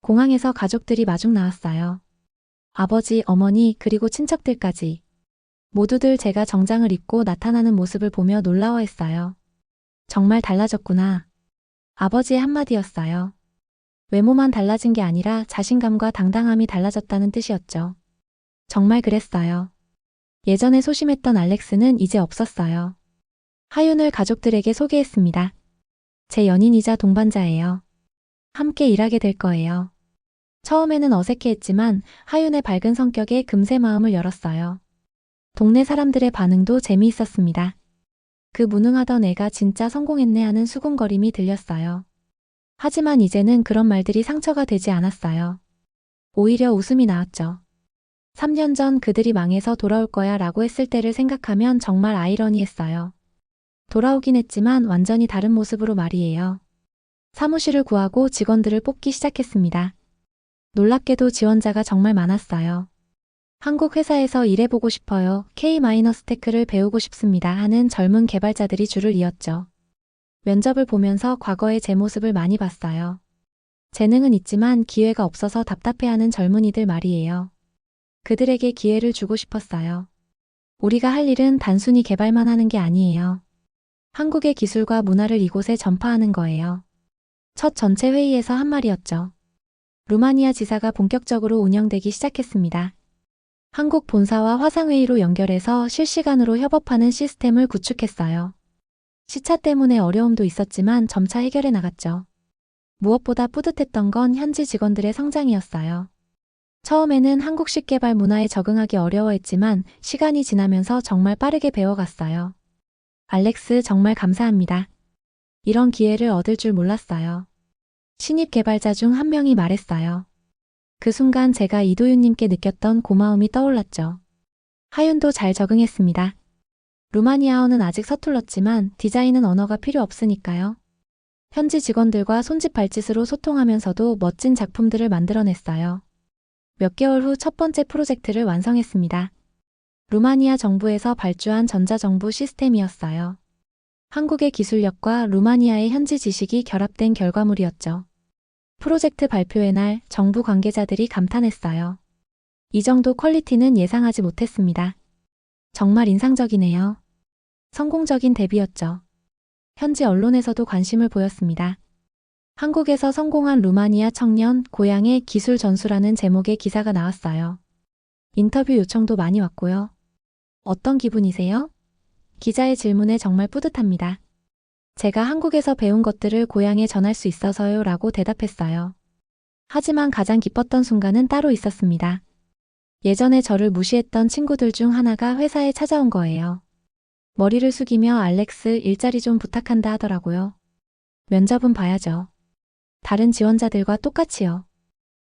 공항에서 가족들이 마중 나왔어요. 아버지, 어머니, 그리고 친척들까지. 모두들 제가 정장을 입고 나타나는 모습을 보며 놀라워했어요. 정말 달라졌구나. 아버지의 한마디였어요. 외모만 달라진 게 아니라 자신감과 당당함이 달라졌다는 뜻이었죠. 정말 그랬어요. 예전에 소심했던 알렉스는 이제 없었어요. 하윤을 가족들에게 소개했습니다. 제 연인이자 동반자예요. 함께 일하게 될 거예요. 처음에는 어색해했지만 하윤의 밝은 성격에 금세 마음을 열었어요. 동네 사람들의 반응도 재미있었습니다. 그 무능하던 애가 진짜 성공했네 하는 수군거림이 들렸어요. 하지만 이제는 그런 말들이 상처가 되지 않았어요. 오히려 웃음이 나왔죠. 3년 전 그들이 망해서 돌아올 거야 라고 했을 때를 생각하면 정말 아이러니했어요. 돌아오긴 했지만 완전히 다른 모습으로 말이에요. 사무실을 구하고 직원들을 뽑기 시작했습니다. 놀랍게도 지원자가 정말 많았어요. 한국 회사에서 일해보고 싶어요. K-스테크를 배우고 싶습니다 하는 젊은 개발자들이 줄을 이었죠. 면접을 보면서 과거의 제 모습을 많이 봤어요. 재능은 있지만 기회가 없어서 답답해하는 젊은이들 말이에요. 그들에게 기회를 주고 싶었어요. 우리가 할 일은 단순히 개발만 하는 게 아니에요. 한국의 기술과 문화를 이곳에 전파하는 거예요. 첫 전체 회의에서 한 말이었죠. 루마니아 지사가 본격적으로 운영되기 시작했습니다. 한국 본사와 화상회의로 연결해서 실시간으로 협업하는 시스템을 구축했어요. 시차 때문에 어려움도 있었지만 점차 해결해 나갔죠. 무엇보다 뿌듯했던 건 현지 직원들의 성장이었어요. 처음에는 한국식 개발 문화에 적응하기 어려워했지만 시간이 지나면서 정말 빠르게 배워갔어요. 알렉스 정말 감사합니다. 이런 기회를 얻을 줄 몰랐어요. 신입 개발자 중 한 명이 말했어요. 그 순간 제가 이도윤님께 느꼈던 고마움이 떠올랐죠. 하윤도 잘 적응했습니다. 루마니아어는 아직 서툴렀지만 디자인은 언어가 필요 없으니까요. 현지 직원들과 손짓 발짓으로 소통하면서도 멋진 작품들을 만들어냈어요. 몇 개월 후 첫 번째 프로젝트를 완성했습니다. 루마니아 정부에서 발주한 전자정부 시스템이었어요. 한국의 기술력과 루마니아의 현지 지식이 결합된 결과물이었죠. 프로젝트 발표의 날 정부 관계자들이 감탄했어요. 이 정도 퀄리티는 예상하지 못했습니다. 정말 인상적이네요. 성공적인 데뷔였죠. 현지 언론에서도 관심을 보였습니다. 한국에서 성공한 루마니아 청년 고향의 기술 전수라는 제목의 기사가 나왔어요. 인터뷰 요청도 많이 왔고요. 어떤 기분이세요? 기자의 질문에 정말 뿌듯합니다. 제가 한국에서 배운 것들을 고향에 전할 수 있어서요 라고 대답했어요. 하지만 가장 기뻤던 순간은 따로 있었습니다. 예전에 저를 무시했던 친구들 중 하나가 회사에 찾아온 거예요. 머리를 숙이며 알렉스 일자리 좀 부탁한다 하더라고요. 면접은 봐야죠. 다른 지원자들과 똑같이요.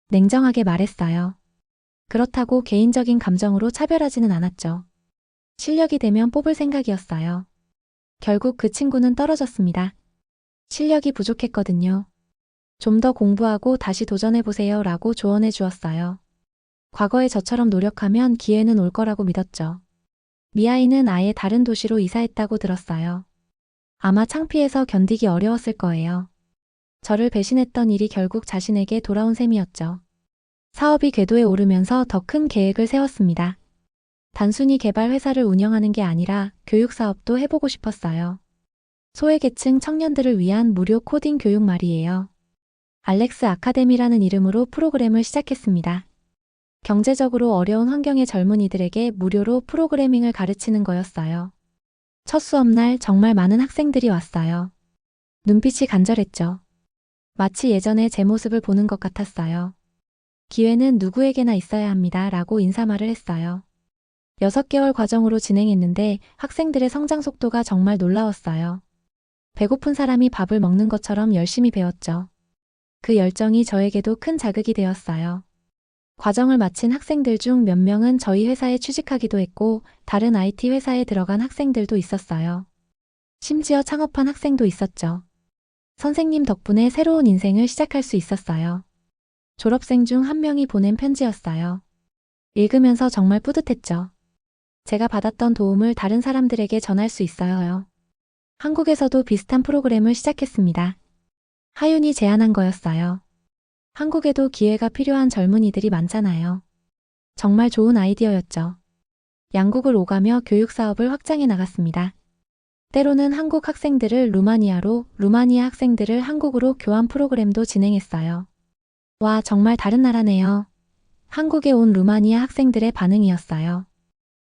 냉정하게 말했어요. 그렇다고 개인적인 감정으로 차별하지는 않았죠. 실력이 되면 뽑을 생각이었어요. 결국 그 친구는 떨어졌습니다. 실력이 부족했거든요. 좀 더 공부하고 다시 도전해보세요 라고 조언해 주었어요. 과거에 저처럼 노력하면 기회는 올 거라고 믿었죠. 미아이는 아예 다른 도시로 이사했다고 들었어요. 아마 창피해서 견디기 어려웠을 거예요. 저를 배신했던 일이 결국 자신에게 돌아온 셈이었죠. 사업이 궤도에 오르면서 더 큰 계획을 세웠습니다. 단순히 개발 회사를 운영하는 게 아니라 교육 사업도 해보고 싶었어요. 소외계층 청년들을 위한 무료 코딩 교육 말이에요. 알렉스 아카데미라는 이름으로 프로그램을 시작했습니다. 경제적으로 어려운 환경의 젊은이들에게 무료로 프로그래밍을 가르치는 거였어요. 첫 수업날 정말 많은 학생들이 왔어요. 눈빛이 간절했죠. 마치 예전에 제 모습을 보는 것 같았어요. 기회는 누구에게나 있어야 합니다 라고 인사말을 했어요. 6개월 과정으로 진행했는데 학생들의 성장 속도가 정말 놀라웠어요. 배고픈 사람이 밥을 먹는 것처럼 열심히 배웠죠. 그 열정이 저에게도 큰 자극이 되었어요. 과정을 마친 학생들 중 몇 명은 저희 회사에 취직하기도 했고 다른 IT 회사에 들어간 학생들도 있었어요. 심지어 창업한 학생도 있었죠. 선생님 덕분에 새로운 인생을 시작할 수 있었어요. 졸업생 중 한 명이 보낸 편지였어요. 읽으면서 정말 뿌듯했죠. 제가 받았던 도움을 다른 사람들에게 전할 수 있어요. 한국에서도 비슷한 프로그램을 시작했습니다. 하윤이 제안한 거였어요. 한국에도 기회가 필요한 젊은이들이 많잖아요. 정말 좋은 아이디어였죠. 양국을 오가며 교육 사업을 확장해 나갔습니다. 때로는 한국 학생들을 루마니아로, 루마니아 학생들을 한국으로 교환 프로그램도 진행했어요. 와, 정말 다른 나라네요. 한국에 온 루마니아 학생들의 반응이었어요.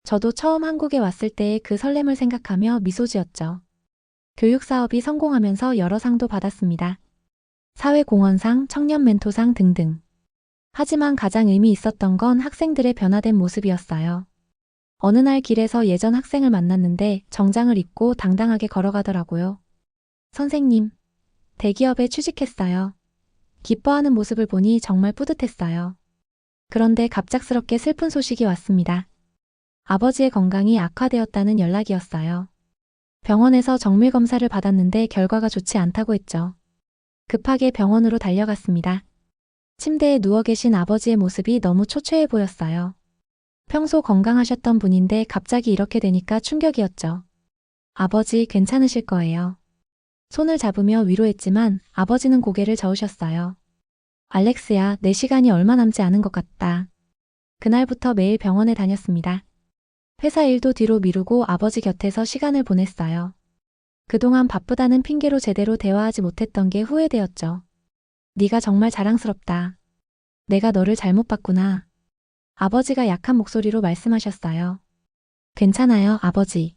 저도 처음 한국에 왔을 때의 그 설렘을 생각하며 미소 지었죠. 교육 사업이 성공하면서 여러 상도 받았습니다. 사회공헌상, 청년 멘토상 등등. 하지만 가장 의미 있었던 건 학생들의 변화된 모습이었어요. 어느 날 길에서 예전 학생을 만났는데 정장을 입고 당당하게 걸어가더라고요. 선생님, 대기업에 취직했어요. 기뻐하는 모습을 보니 정말 뿌듯했어요. 그런데 갑작스럽게 슬픈 소식이 왔습니다. 아버지의 건강이 악화되었다는 연락이었어요. 병원에서 정밀 검사를 받았는데 결과가 좋지 않다고 했죠. 급하게 병원으로 달려갔습니다. 침대에 누워 계신 아버지의 모습이 너무 초췌해 보였어요. 평소 건강하셨던 분인데 갑자기 이렇게 되니까 충격이었죠. 아버지 괜찮으실 거예요. 손을 잡으며 위로했지만 아버지는 고개를 저으셨어요. 알렉스야, 내 시간이 얼마 남지 않은 것 같다. 그날부터 매일 병원에 다녔습니다. 회사 일도 뒤로 미루고 아버지 곁에서 시간을 보냈어요. 그동안 바쁘다는 핑계로 제대로 대화하지 못했던 게 후회되었죠. 네가 정말 자랑스럽다. 내가 너를 잘못 봤구나. 아버지가 약한 목소리로 말씀하셨어요. 괜찮아요, 아버지.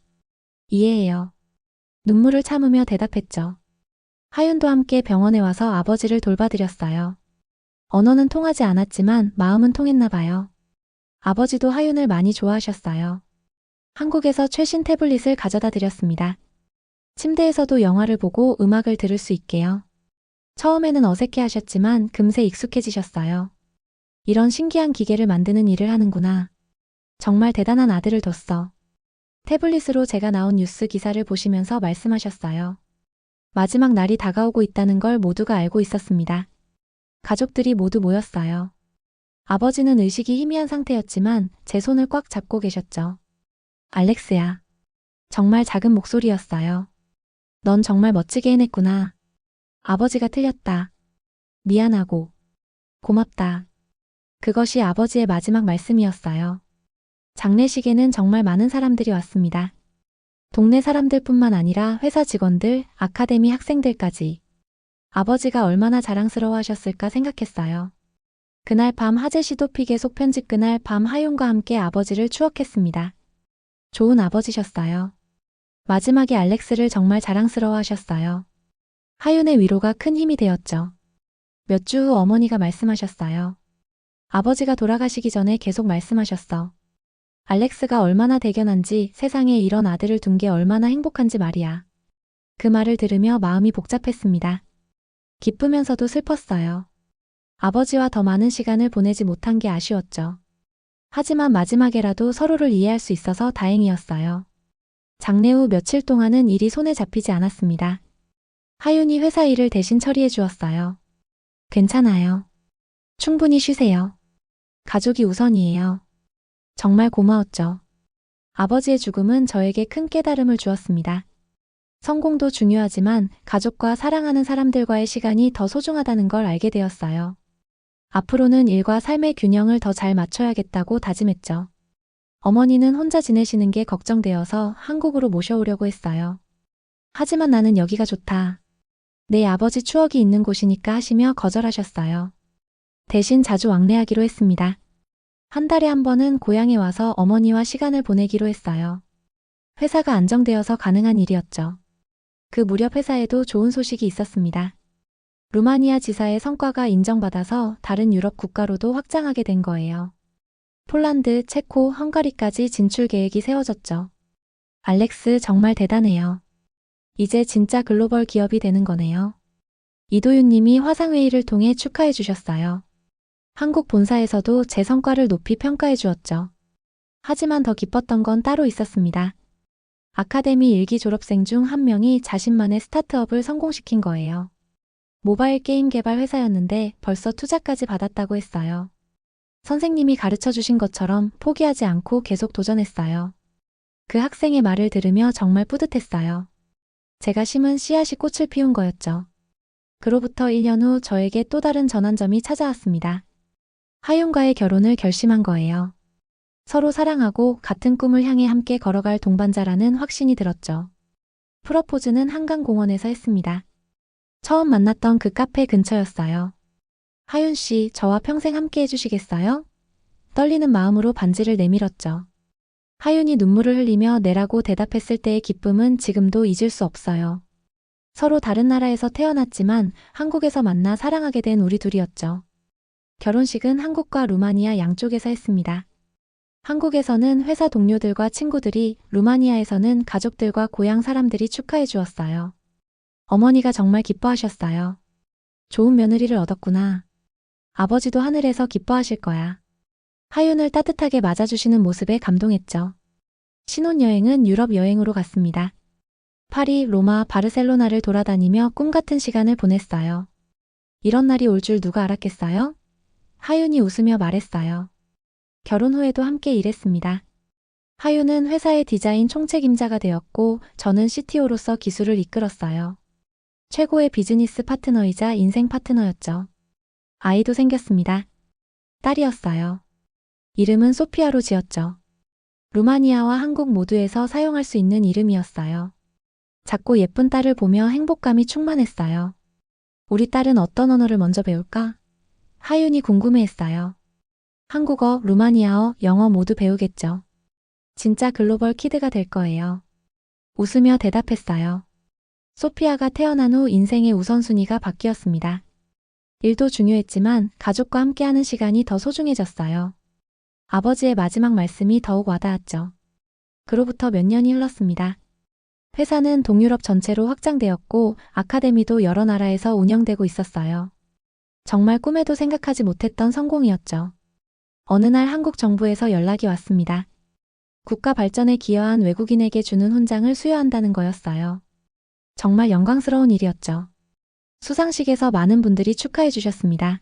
이해해요. 눈물을 참으며 대답했죠. 하윤도 함께 병원에 와서 아버지를 돌봐드렸어요. 언어는 통하지 않았지만 마음은 통했나 봐요. 아버지도 하윤을 많이 좋아하셨어요. 한국에서 최신 태블릿을 가져다 드렸습니다. 침대에서도 영화를 보고 음악을 들을 수 있게요. 처음에는 어색해 하셨지만 금세 익숙해지셨어요. 이런 신기한 기계를 만드는 일을 하는구나. 정말 대단한 아들을 뒀어. 태블릿으로 제가 나온 뉴스 기사를 보시면서 말씀하셨어요. 마지막 날이 다가오고 있다는 걸 모두가 알고 있었습니다. 가족들이 모두 모였어요. 아버지는 의식이 희미한 상태였지만 제 손을 꽉 잡고 계셨죠. 알렉스야. 정말 작은 목소리였어요. 넌 정말 멋지게 해냈구나. 아버지가 틀렸다. 미안하고 고맙다. 그것이 아버지의 마지막 말씀이었어요. 장례식에는 정말 많은 사람들이 왔습니다. 동네 사람들뿐만 아니라 회사 직원들, 아카데미 학생들까지. 아버지가 얼마나 자랑스러워하셨을까 생각했어요. 그날 밤 하재시 도픽의 속편집 그날 밤 하윤과 함께 아버지를 추억했습니다. 좋은 아버지셨어요. 마지막에 알렉스를 정말 자랑스러워 하셨어요. 하윤의 위로가 큰 힘이 되었죠. 몇 주 후 어머니가 말씀하셨어요. 아버지가 돌아가시기 전에 계속 말씀하셨어. 알렉스가 얼마나 대견한지, 세상에 이런 아들을 둔 게 얼마나 행복한지 말이야. 그 말을 들으며 마음이 복잡했습니다. 기쁘면서도 슬펐어요. 아버지와 더 많은 시간을 보내지 못한 게 아쉬웠죠. 하지만 마지막에라도 서로를 이해할 수 있어서 다행이었어요. 장례 후 며칠 동안은 일이 손에 잡히지 않았습니다. 하윤이 회사 일을 대신 처리해 주었어요. 괜찮아요. 충분히 쉬세요. 가족이 우선이에요. 정말 고마웠죠. 아버지의 죽음은 저에게 큰 깨달음을 주었습니다. 성공도 중요하지만 가족과 사랑하는 사람들과의 시간이 더 소중하다는 걸 알게 되었어요. 앞으로는 일과 삶의 균형을 더 잘 맞춰야겠다고 다짐했죠. 어머니는 혼자 지내시는 게 걱정되어서 한국으로 모셔오려고 했어요. 하지만 나는 여기가 좋다. 내 아버지 추억이 있는 곳이니까 하시며 거절하셨어요. 대신 자주 왕래하기로 했습니다. 한 달에 한 번은 고향에 와서 어머니와 시간을 보내기로 했어요. 회사가 안정되어서 가능한 일이었죠. 그 무렵 회사에도 좋은 소식이 있었습니다. 루마니아 지사의 성과가 인정받아서 다른 유럽 국가로도 확장하게 된 거예요. 폴란드, 체코, 헝가리까지 진출 계획이 세워졌죠. 알렉스 정말 대단해요. 이제 진짜 글로벌 기업이 되는 거네요. 이도윤 님이 화상회의를 통해 축하해 주셨어요. 한국 본사에서도 제 성과를 높이 평가해 주었죠. 하지만 더 기뻤던 건 따로 있었습니다. 아카데미 1기 졸업생 중 한 명이 자신만의 스타트업을 성공시킨 거예요. 모바일 게임 개발 회사였는데 벌써 투자까지 받았다고 했어요. 선생님이 가르쳐 주신 것처럼 포기하지 않고 계속 도전했어요. 그 학생의 말을 들으며 정말 뿌듯했어요. 제가 심은 씨앗이 꽃을 피운 거였죠. 그로부터 1년 후 저에게 또 다른 전환점이 찾아왔습니다. 하윤과의 결혼을 결심한 거예요. 서로 사랑하고 같은 꿈을 향해 함께 걸어갈 동반자라는 확신이 들었죠. 프러포즈는 한강공원에서 했습니다. 처음 만났던 그 카페 근처였어요. 하윤 씨, 저와 평생 함께 해주시겠어요? 떨리는 마음으로 반지를 내밀었죠. 하윤이 눈물을 흘리며 네라고 대답했을 때의 기쁨은 지금도 잊을 수 없어요. 서로 다른 나라에서 태어났지만 한국에서 만나 사랑하게 된 우리 둘이었죠. 결혼식은 한국과 루마니아 양쪽에서 했습니다. 한국에서는 회사 동료들과 친구들이, 루마니아에서는 가족들과 고향 사람들이 축하해 주었어요. 어머니가 정말 기뻐하셨어요. 좋은 며느리를 얻었구나. 아버지도 하늘에서 기뻐하실 거야. 하윤을 따뜻하게 맞아주시는 모습에 감동했죠. 신혼여행은 유럽 여행으로 갔습니다. 파리, 로마, 바르셀로나를 돌아다니며 꿈같은 시간을 보냈어요. 이런 날이 올 줄 누가 알았겠어요? 하윤이 웃으며 말했어요. 결혼 후에도 함께 일했습니다. 하윤은 회사의 디자인 총책임자가 되었고 저는 CTO로서 기술을 이끌었어요. 최고의 비즈니스 파트너이자 인생 파트너였죠. 아이도 생겼습니다. 딸이었어요. 이름은 소피아로 지었죠. 루마니아와 한국 모두에서 사용할 수 있는 이름이었어요. 작고 예쁜 딸을 보며 행복감이 충만했어요. 우리 딸은 어떤 언어를 먼저 배울까? 하윤이 궁금해했어요. 한국어, 루마니아어, 영어 모두 배우겠죠. 진짜 글로벌 키드가 될 거예요. 웃으며 대답했어요. 소피아가 태어난 후 인생의 우선순위가 바뀌었습니다. 일도 중요했지만 가족과 함께하는 시간이 더 소중해졌어요. 아버지의 마지막 말씀이 더욱 와닿았죠. 그로부터 몇 년이 흘렀습니다. 회사는 동유럽 전체로 확장되었고 아카데미도 여러 나라에서 운영되고 있었어요. 정말 꿈에도 생각하지 못했던 성공이었죠. 어느 날 한국 정부에서 연락이 왔습니다. 국가 발전에 기여한 외국인에게 주는 훈장을 수여한다는 거였어요. 정말 영광스러운 일이었죠. 수상식에서 많은 분들이 축하해 주셨습니다.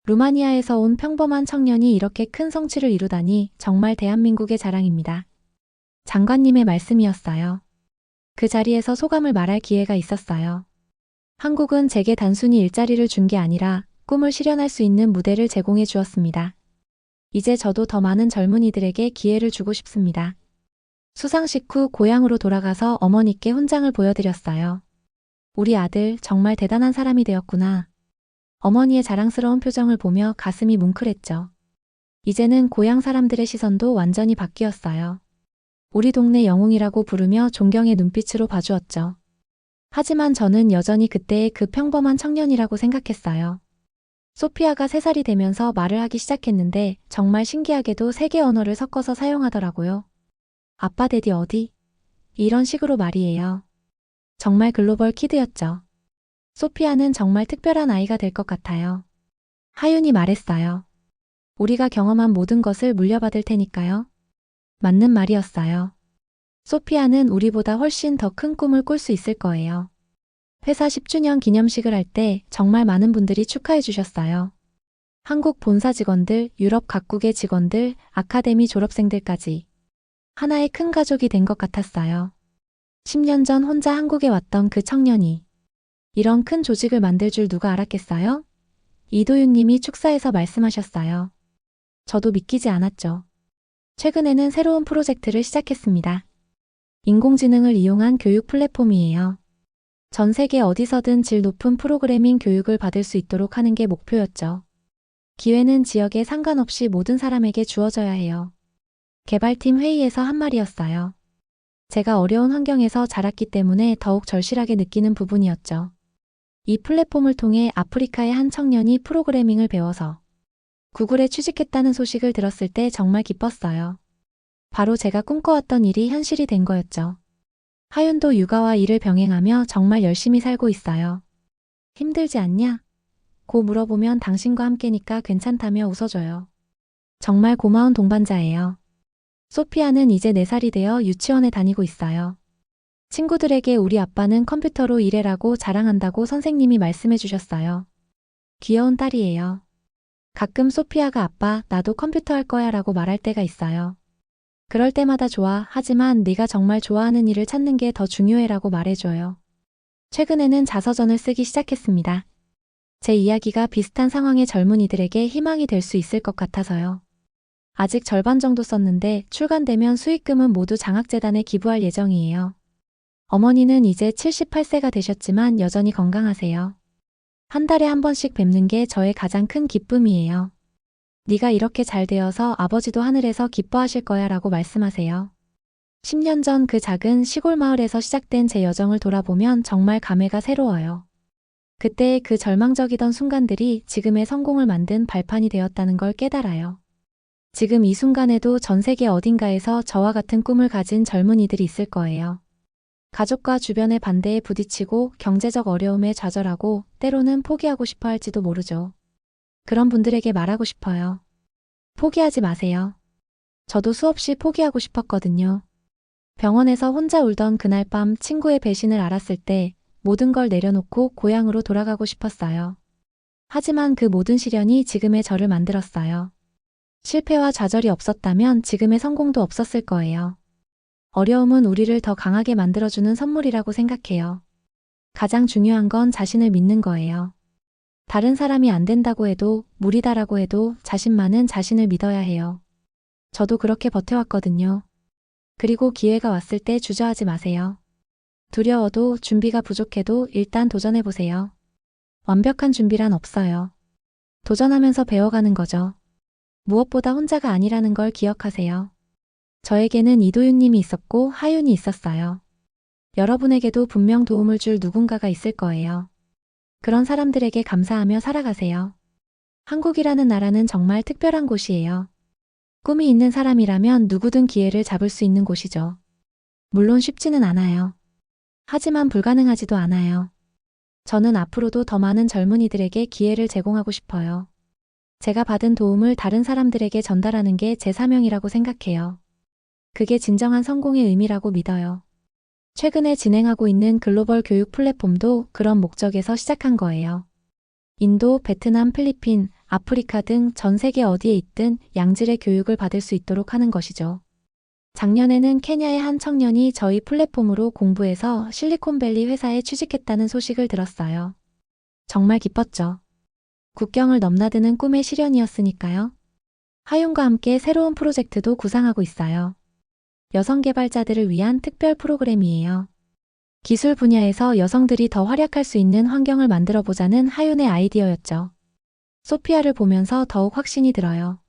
루마니아에서 온 평범한 청년이 이렇게 큰 성취를 이루다니 정말 대한민국의 자랑입니다. 장관님의 말씀이었어요. 그 자리에서 소감을 말할 기회가 있었어요. 한국은 제게 단순히 일자리를 준 게 아니라 꿈을 실현할 수 있는 무대를 제공해 주었습니다. 이제 저도 더 많은 젊은이들에게 기회를 주고 싶습니다. 수상식 후 고향으로 돌아가서 어머니께 훈장을 보여드렸어요. 우리 아들 정말 대단한 사람이 되었구나. 어머니의 자랑스러운 표정을 보며 가슴이 뭉클했죠. 이제는 고향 사람들의 시선도 완전히 바뀌었어요. 우리 동네 영웅이라고 부르며 존경의 눈빛으로 봐주었죠. 하지만 저는 여전히 그때의 그 평범한 청년이라고 생각했어요. 소피아가 3살이 되면서 말을 하기 시작했는데 정말 신기하게도 3개 언어를 섞어서 사용하더라고요. 아빠 데디 어디? 이런 식으로 말이에요. 정말 글로벌 키드였죠. 소피아는 정말 특별한 아이가 될 것 같아요. 하윤이 말했어요. 우리가 경험한 모든 것을 물려받을 테니까요. 맞는 말이었어요. 소피아는 우리보다 훨씬 더 큰 꿈을 꿀 수 있을 거예요. 회사 10주년 기념식을 할 때 정말 많은 분들이 축하해 주셨어요. 한국 본사 직원들, 유럽 각국의 직원들, 아카데미 졸업생들까지 하나의 큰 가족이 된 것 같았어요. 10년 전 혼자 한국에 왔던 그 청년이 이런 큰 조직을 만들 줄 누가 알았겠어요? 이도윤 님이 축사에서 말씀하셨어요. 저도 믿기지 않았죠. 최근에는 새로운 프로젝트를 시작했습니다. 인공지능을 이용한 교육 플랫폼이에요. 전 세계 어디서든 질 높은 프로그래밍 교육을 받을 수 있도록 하는 게 목표였죠. 기회는 지역에 상관없이 모든 사람에게 주어져야 해요. 개발팀 회의에서 한 말이었어요. 제가 어려운 환경에서 자랐기 때문에 더욱 절실하게 느끼는 부분이었죠. 이 플랫폼을 통해 아프리카의 한 청년이 프로그래밍을 배워서 구글에 취직했다는 소식을 들었을 때 정말 기뻤어요. 바로 제가 꿈꿔왔던 일이 현실이 된 거였죠. 하윤도 육아와 일을 병행하며 정말 열심히 살고 있어요. 힘들지 않냐? 고 물어보면 당신과 함께니까 괜찮다며 웃어줘요. 정말 고마운 동반자예요. 소피아는 이제 4살이 되어 유치원에 다니고 있어요. 친구들에게 우리 아빠는 컴퓨터로 일해라고 자랑한다고 선생님이 말씀해 주셨어요. 귀여운 딸이에요. 가끔 소피아가 아빠, 나도 컴퓨터 할 거야 라고 말할 때가 있어요. 그럴 때마다 좋아, 하지만 네가 정말 좋아하는 일을 찾는 게 더 중요해 라고 말해줘요. 최근에는 자서전을 쓰기 시작했습니다. 제 이야기가 비슷한 상황의 젊은이들에게 희망이 될 수 있을 것 같아서요. 아직 절반 정도 썼는데 출간되면 수익금은 모두 장학재단에 기부할 예정이에요. 어머니는 이제 78세가 되셨지만 여전히 건강하세요. 한 달에 한 번씩 뵙는 게 저의 가장 큰 기쁨이에요. 네가 이렇게 잘 되어서 아버지도 하늘에서 기뻐하실 거야 라고 말씀하세요. 10년 전 그 작은 시골 마을에서 시작된 제 여정을 돌아보면 정말 감회가 새로워요. 그때의 그 절망적이던 순간들이 지금의 성공을 만든 발판이 되었다는 걸 깨달아요. 지금 이 순간에도 전 세계 어딘가에서 저와 같은 꿈을 가진 젊은이들이 있을 거예요. 가족과 주변의 반대에 부딪히고 경제적 어려움에 좌절하고 때로는 포기하고 싶어 할지도 모르죠. 그런 분들에게 말하고 싶어요. 포기하지 마세요. 저도 수없이 포기하고 싶었거든요. 병원에서 혼자 울던 그날 밤 친구의 배신을 알았을 때 모든 걸 내려놓고 고향으로 돌아가고 싶었어요. 하지만 그 모든 시련이 지금의 저를 만들었어요. 실패와 좌절이 없었다면 지금의 성공도 없었을 거예요. 어려움은 우리를 더 강하게 만들어주는 선물이라고 생각해요. 가장 중요한 건 자신을 믿는 거예요. 다른 사람이 안 된다고 해도, 무리다라고 해도 자신만은 자신을 믿어야 해요. 저도 그렇게 버텨왔거든요. 그리고 기회가 왔을 때 주저하지 마세요. 두려워도 준비가 부족해도 일단 도전해보세요. 완벽한 준비란 없어요. 도전하면서 배워가는 거죠. 무엇보다 혼자가 아니라는 걸 기억하세요. 저에게는 이도윤 님이 있었고 하윤이 있었어요. 여러분에게도 분명 도움을 줄 누군가가 있을 거예요. 그런 사람들에게 감사하며 살아가세요. 한국이라는 나라는 정말 특별한 곳이에요. 꿈이 있는 사람이라면 누구든 기회를 잡을 수 있는 곳이죠. 물론 쉽지는 않아요. 하지만 불가능하지도 않아요. 저는 앞으로도 더 많은 젊은이들에게 기회를 제공하고 싶어요. 제가 받은 도움을 다른 사람들에게 전달하는 게 제 사명이라고 생각해요. 그게 진정한 성공의 의미라고 믿어요. 최근에 진행하고 있는 글로벌 교육 플랫폼도 그런 목적에서 시작한 거예요. 인도, 베트남, 필리핀, 아프리카 등 전 세계 어디에 있든 양질의 교육을 받을 수 있도록 하는 것이죠. 작년에는 케냐의 한 청년이 저희 플랫폼으로 공부해서 실리콘밸리 회사에 취직했다는 소식을 들었어요. 정말 기뻤죠. 국경을 넘나드는 꿈의 실현이었으니까요. 하윤과 함께 새로운 프로젝트도 구상하고 있어요. 여성 개발자들을 위한 특별 프로그램이에요. 기술 분야에서 여성들이 더 활약할 수 있는 환경을 만들어 보자는 하윤의 아이디어였죠. 소피아를 보면서 더욱 확신이 들어요.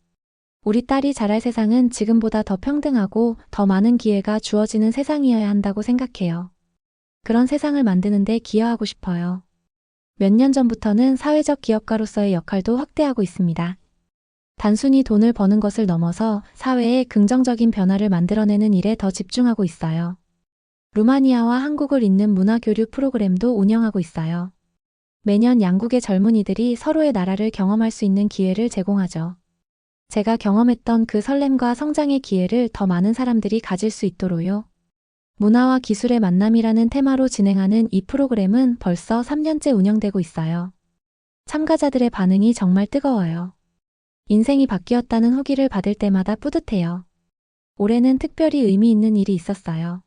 우리 딸이 자랄 세상은 지금보다 더 평등하고 더 많은 기회가 주어지는 세상이어야 한다고 생각해요. 그런 세상을 만드는데 기여하고 싶어요. 몇 년 전부터는 사회적 기업가로서의 역할도 확대하고 있습니다. 단순히 돈을 버는 것을 넘어서 사회에 긍정적인 변화를 만들어내는 일에 더 집중하고 있어요. 루마니아와 한국을 잇는 문화교류 프로그램도 운영하고 있어요. 매년 양국의 젊은이들이 서로의 나라를 경험할 수 있는 기회를 제공하죠. 제가 경험했던 그 설렘과 성장의 기회를 더 많은 사람들이 가질 수 있도록요. 문화와 기술의 만남이라는 테마로 진행하는 이 프로그램은 벌써 3년째 운영되고 있어요. 참가자들의 반응이 정말 뜨거워요. 인생이 바뀌었다는 후기를 받을 때마다 뿌듯해요. 올해는 특별히 의미 있는 일이 있었어요.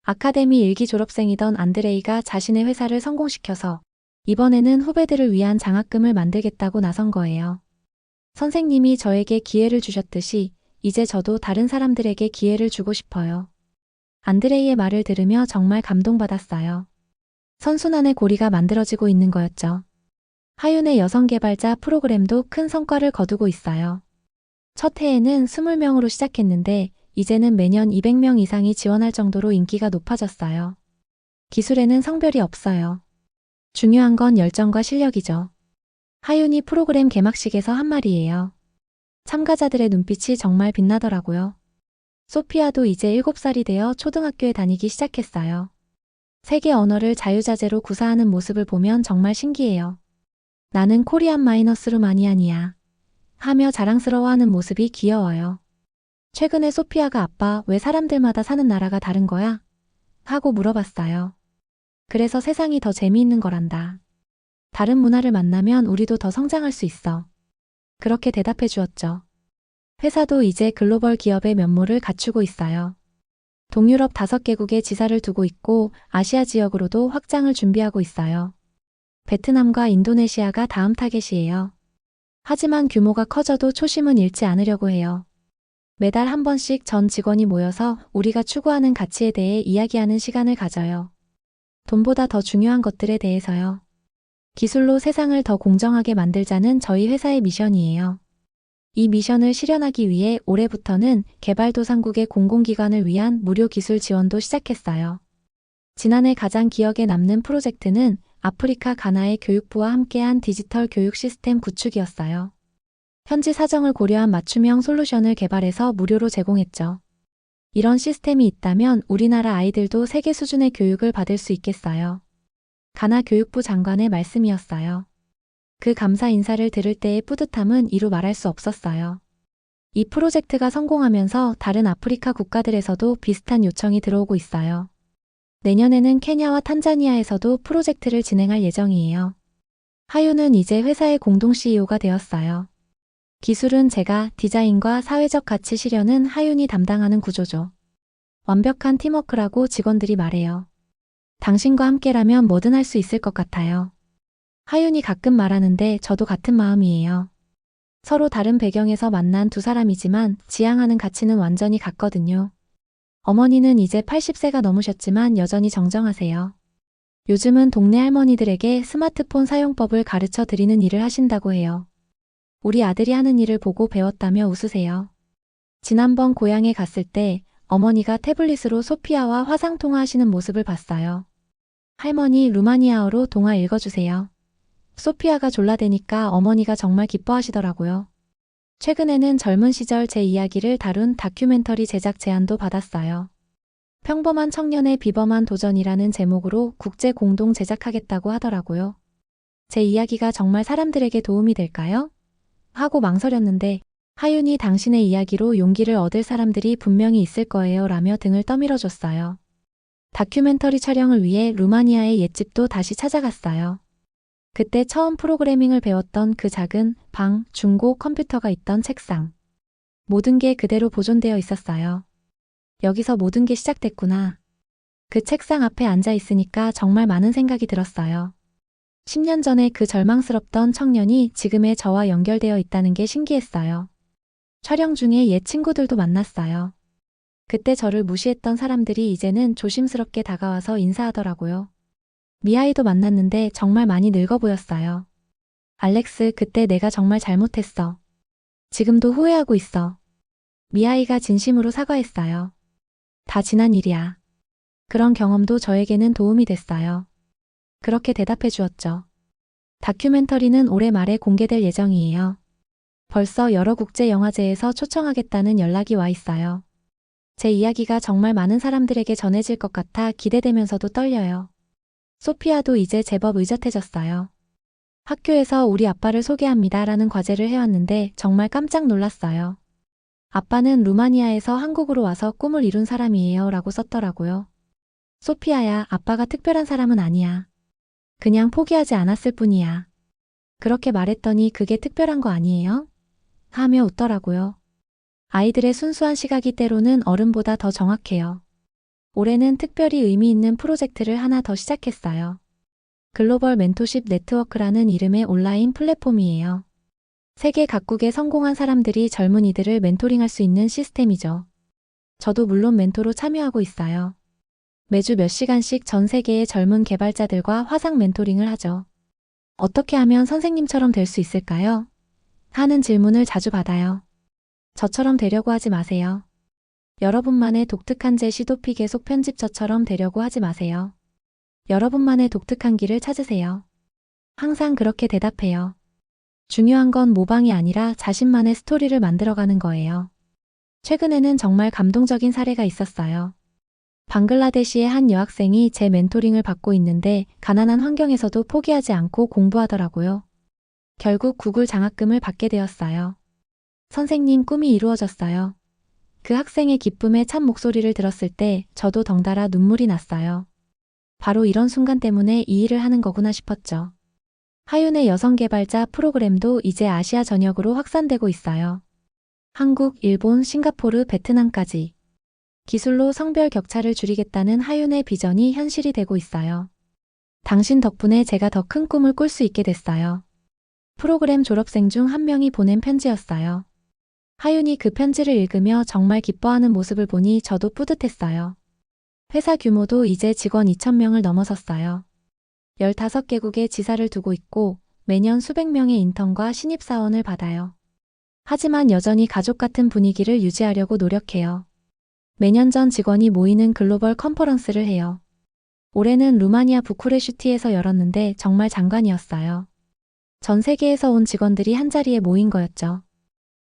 아카데미 1기 졸업생이던 안드레이가 자신의 회사를 성공시켜서 이번에는 후배들을 위한 장학금을 만들겠다고 나선 거예요. 선생님이 저에게 기회를 주셨듯이 이제 저도 다른 사람들에게 기회를 주고 싶어요. 안드레이의 말을 들으며 정말 감동받았어요. 선순환의 고리가 만들어지고 있는 거였죠. 하윤의 여성 개발자 프로그램도 큰 성과를 거두고 있어요. 첫 해에는 20명으로 시작했는데 이제는 매년 200명 이상이 지원할 정도로 인기가 높아졌어요. 기술에는 성별이 없어요. 중요한 건 열정과 실력이죠. 하윤이 프로그램 개막식에서 한 말이에요. 참가자들의 눈빛이 정말 빛나더라고요. 소피아도 이제 7살이 되어 초등학교에 다니기 시작했어요. 세계 언어를 자유자재로 구사하는 모습을 보면 정말 신기해요. 나는 코리안 마이너스 루마니안이야 하며 자랑스러워하는 모습이 귀여워요. 최근에 소피아가 아빠 왜 사람들마다 사는 나라가 다른 거야? 하고 물어봤어요. 그래서 세상이 더 재미있는 거란다. 다른 문화를 만나면 우리도 더 성장할 수 있어. 그렇게 대답해 주었죠. 회사도 이제 글로벌 기업의 면모를 갖추고 있어요. 동유럽 5개국에 지사를 두고 있고 아시아 지역으로도 확장을 준비하고 있어요. 베트남과 인도네시아가 다음 타겟이에요. 하지만 규모가 커져도 초심은 잃지 않으려고 해요. 매달 한 번씩 전 직원이 모여서 우리가 추구하는 가치에 대해 이야기하는 시간을 가져요. 돈보다 더 중요한 것들에 대해서요. 기술로 세상을 더 공정하게 만들자는 저희 회사의 미션이에요. 이 미션을 실현하기 위해 올해부터는 개발도상국의 공공기관을 위한 무료 기술 지원도 시작했어요. 지난해 가장 기억에 남는 프로젝트는 아프리카 가나의 교육부와 함께한 디지털 교육 시스템 구축이었어요. 현지 사정을 고려한 맞춤형 솔루션을 개발해서 무료로 제공했죠. 이런 시스템이 있다면 우리나라 아이들도 세계 수준의 교육을 받을 수 있겠어요. 가나 교육부 장관의 말씀이었어요. 그 감사 인사를 들을 때의 뿌듯함은 이루 말할 수 없었어요. 이 프로젝트가 성공하면서 다른 아프리카 국가들에서도 비슷한 요청이 들어오고 있어요. 내년에는 케냐와 탄자니아에서도 프로젝트를 진행할 예정이에요. 하윤은 이제 회사의 공동 CEO가 되었어요. 기술은 제가, 디자인과 사회적 가치 실현은 하윤이 담당하는 구조죠. 완벽한 팀워크라고 직원들이 말해요. 당신과 함께라면 뭐든 할 수 있을 것 같아요. 하윤이 가끔 말하는데 저도 같은 마음이에요. 서로 다른 배경에서 만난 두 사람이지만 지향하는 가치는 완전히 같거든요. 어머니는 이제 80세가 넘으셨지만 여전히 정정하세요. 요즘은 동네 할머니들에게 스마트폰 사용법을 가르쳐 드리는 일을 하신다고 해요. 우리 아들이 하는 일을 보고 배웠다며 웃으세요. 지난번 고향에 갔을 때 어머니가 태블릿으로 소피아와 화상통화하시는 모습을 봤어요. 할머니 루마니아어로 동화 읽어주세요. 소피아가 졸라대니까 어머니가 정말 기뻐하시더라고요. 최근에는 젊은 시절 제 이야기를 다룬 다큐멘터리 제작 제안도 받았어요. 평범한 청년의 비범한 도전이라는 제목으로 국제 공동 제작하겠다고 하더라고요. 제 이야기가 정말 사람들에게 도움이 될까요? 하고 망설였는데 하윤이 당신의 이야기로 용기를 얻을 사람들이 분명히 있을 거예요 라며 등을 떠밀어줬어요. 다큐멘터리 촬영을 위해 루마니아의 옛집도 다시 찾아갔어요. 그때 처음 프로그래밍을 배웠던 그 작은 방, 중고 컴퓨터가 있던 책상. 모든 게 그대로 보존되어 있었어요. 여기서 모든 게 시작됐구나. 그 책상 앞에 앉아 있으니까 정말 많은 생각이 들었어요. 10년 전에 그 절망스럽던 청년이 지금의 저와 연결되어 있다는 게 신기했어요. 촬영 중에 옛 친구들도 만났어요. 그때 저를 무시했던 사람들이 이제는 조심스럽게 다가와서 인사하더라고요. 미아이도 만났는데 정말 많이 늙어 보였어요. 알렉스, 그때 내가 정말 잘못했어. 지금도 후회하고 있어. 미아이가 진심으로 사과했어요. 다 지난 일이야. 그런 경험도 저에게는 도움이 됐어요. 그렇게 대답해 주었죠. 다큐멘터리는 올해 말에 공개될 예정이에요. 벌써 여러 국제영화제에서 초청하겠다는 연락이 와 있어요. 제 이야기가 정말 많은 사람들에게 전해질 것 같아 기대되면서도 떨려요. 소피아도 이제 제법 의젓해졌어요. 학교에서 우리 아빠를 소개합니다 라는 과제를 해왔는데 정말 깜짝 놀랐어요. 아빠는 루마니아에서 한국으로 와서 꿈을 이룬 사람이에요 라고 썼더라고요. 소피아야, 아빠가 특별한 사람은 아니야. 그냥 포기하지 않았을 뿐이야. 그렇게 말했더니 그게 특별한 거 아니에요? 하며 웃더라고요. 아이들의 순수한 시각이 때로는 어른보다 더 정확해요. 올해는 특별히 의미 있는 프로젝트를 하나 더 시작했어요. 글로벌 멘토십 네트워크라는 이름의 온라인 플랫폼이에요. 세계 각국의 성공한 사람들이 젊은이들을 멘토링할 수 있는 시스템이죠. 저도 물론 멘토로 참여하고 있어요. 매주 몇 시간씩 전 세계의 젊은 개발자들과 화상 멘토링을 하죠. 어떻게 하면 선생님처럼 될 수 있을까요? 하는 질문을 자주 받아요. 저처럼 되려고 하지 마세요. 여러분만의 독특한 제시도피 계속 편집 저처럼 되려고 하지 마세요. 여러분만의 독특한 길을 찾으세요. 항상 그렇게 대답해요. 중요한 건 모방이 아니라 자신만의 스토리를 만들어가는 거예요. 최근에는 정말 감동적인 사례가 있었어요. 방글라데시의 한 여학생이 제 멘토링을 받고 있는데 가난한 환경에서도 포기하지 않고 공부하더라고요. 결국 구글 장학금을 받게 되었어요. 선생님, 꿈이 이루어졌어요. 그 학생의 기쁨의 참 목소리를 들었을 때 저도 덩달아 눈물이 났어요. 바로 이런 순간 때문에 이 일을 하는 거구나 싶었죠. 하윤의 여성 개발자 프로그램도 이제 아시아 전역으로 확산되고 있어요. 한국, 일본, 싱가포르, 베트남까지. 기술로 성별 격차를 줄이겠다는 하윤의 비전이 현실이 되고 있어요. 당신 덕분에 제가 더 큰 꿈을 꿀 수 있게 됐어요. 프로그램 졸업생 중 한 명이 보낸 편지였어요. 하윤이 그 편지를 읽으며 정말 기뻐하는 모습을 보니 저도 뿌듯했어요. 회사 규모도 이제 직원 2,000명을 넘어섰어요. 15개국에 지사를 두고 있고 매년 수백 명의 인턴과 신입사원을 받아요. 하지만 여전히 가족 같은 분위기를 유지하려고 노력해요. 매년 전 직원이 모이는 글로벌 컨퍼런스를 해요. 올해는 루마니아 부쿠레슈티에서 열었는데 정말 장관이었어요. 전 세계에서 온 직원들이 한자리에 모인 거였죠.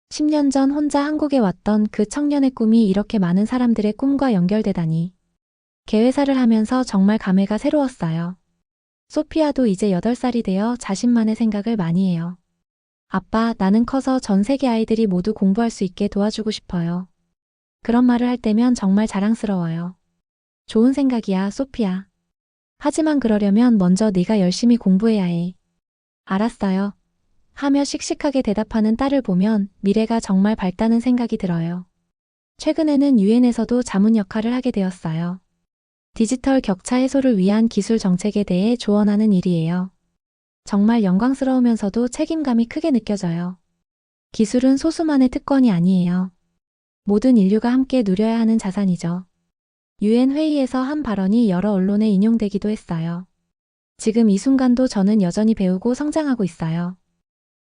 10년 전 혼자 한국에 왔던 그 청년의 꿈이 이렇게 많은 사람들의 꿈과 연결되다니. 개회사를 하면서 정말 감회가 새로웠어요. 소피아도 이제 8살이 되어 자신만의 생각을 많이 해요. 아빠, 나는 커서 전 세계 아이들이 모두 공부할 수 있게 도와주고 싶어요. 그런 말을 할 때면 정말 자랑스러워요. 좋은 생각이야, 소피아. 하지만 그러려면 먼저 네가 열심히 공부해야 해. 알았어요. 하며 씩씩하게 대답하는 딸을 보면 미래가 정말 밝다는 생각이 들어요. 최근에는 유엔에서도 자문 역할을 하게 되었어요. 디지털 격차 해소를 위한 기술 정책에 대해 조언하는 일이에요. 정말 영광스러우면서도 책임감이 크게 느껴져요. 기술은 소수만의 특권이 아니에요. 모든 인류가 함께 누려야 하는 자산이죠. 유엔 회의에서 한 발언이 여러 언론에 인용되기도 했어요. 지금 이 순간도 저는 여전히 배우고 성장하고 있어요.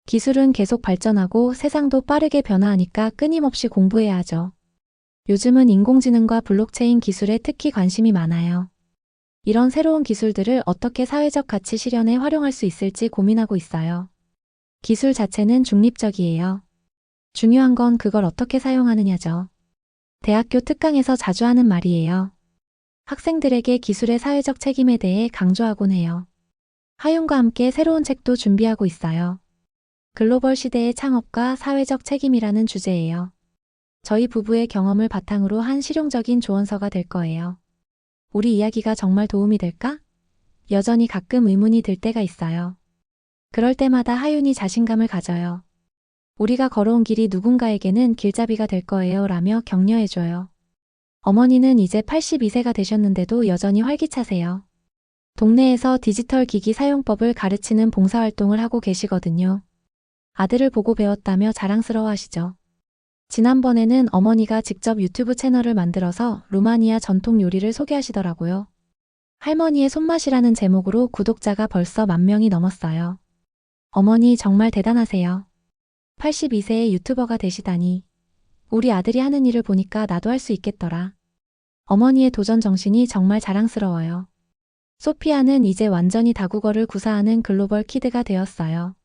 기술은 계속 발전하고 세상도 빠르게 변화하니까 끊임없이 공부해야 하죠. 요즘은 인공지능과 블록체인 기술에 특히 관심이 많아요. 이런 새로운 기술들을 어떻게 사회적 가치 실현에 활용할 수 있을지 고민하고 있어요. 기술 자체는 중립적이에요. 중요한 건 그걸 어떻게 사용하느냐죠. 대학교 특강에서 자주 하는 말이에요. 학생들에게 기술의 사회적 책임에 대해 강조하곤 해요. 하윤과 함께 새로운 책도 준비하고 있어요. 글로벌 시대의 창업과 사회적 책임이라는 주제예요. 저희 부부의 경험을 바탕으로 한 실용적인 조언서가 될 거예요. 우리 이야기가 정말 도움이 될까? 여전히 가끔 의문이 들 때가 있어요. 그럴 때마다 하윤이 자신감을 가져요. 우리가 걸어온 길이 누군가에게는 길잡이가 될 거예요 라며 격려해줘요. 어머니는 이제 82세가 되셨는데도 여전히 활기차세요. 동네에서 디지털 기기 사용법을 가르치는 봉사활동을 하고 계시거든요. 아들을 보고 배웠다며 자랑스러워하시죠. 지난번에는 어머니가 직접 유튜브 채널을 만들어서 루마니아 전통 요리를 소개하시더라고요. 할머니의 손맛이라는 제목으로 구독자가 벌써 10,000명이 넘었어요. 어머니 정말 대단하세요. 82세의 유튜버가 되시다니. 우리 아들이 하는 일을 보니까 나도 할 수 있겠더라. 어머니의 도전 정신이 정말 자랑스러워요. 소피아는 이제 완전히 다국어를 구사하는 글로벌 키드가 되었어요.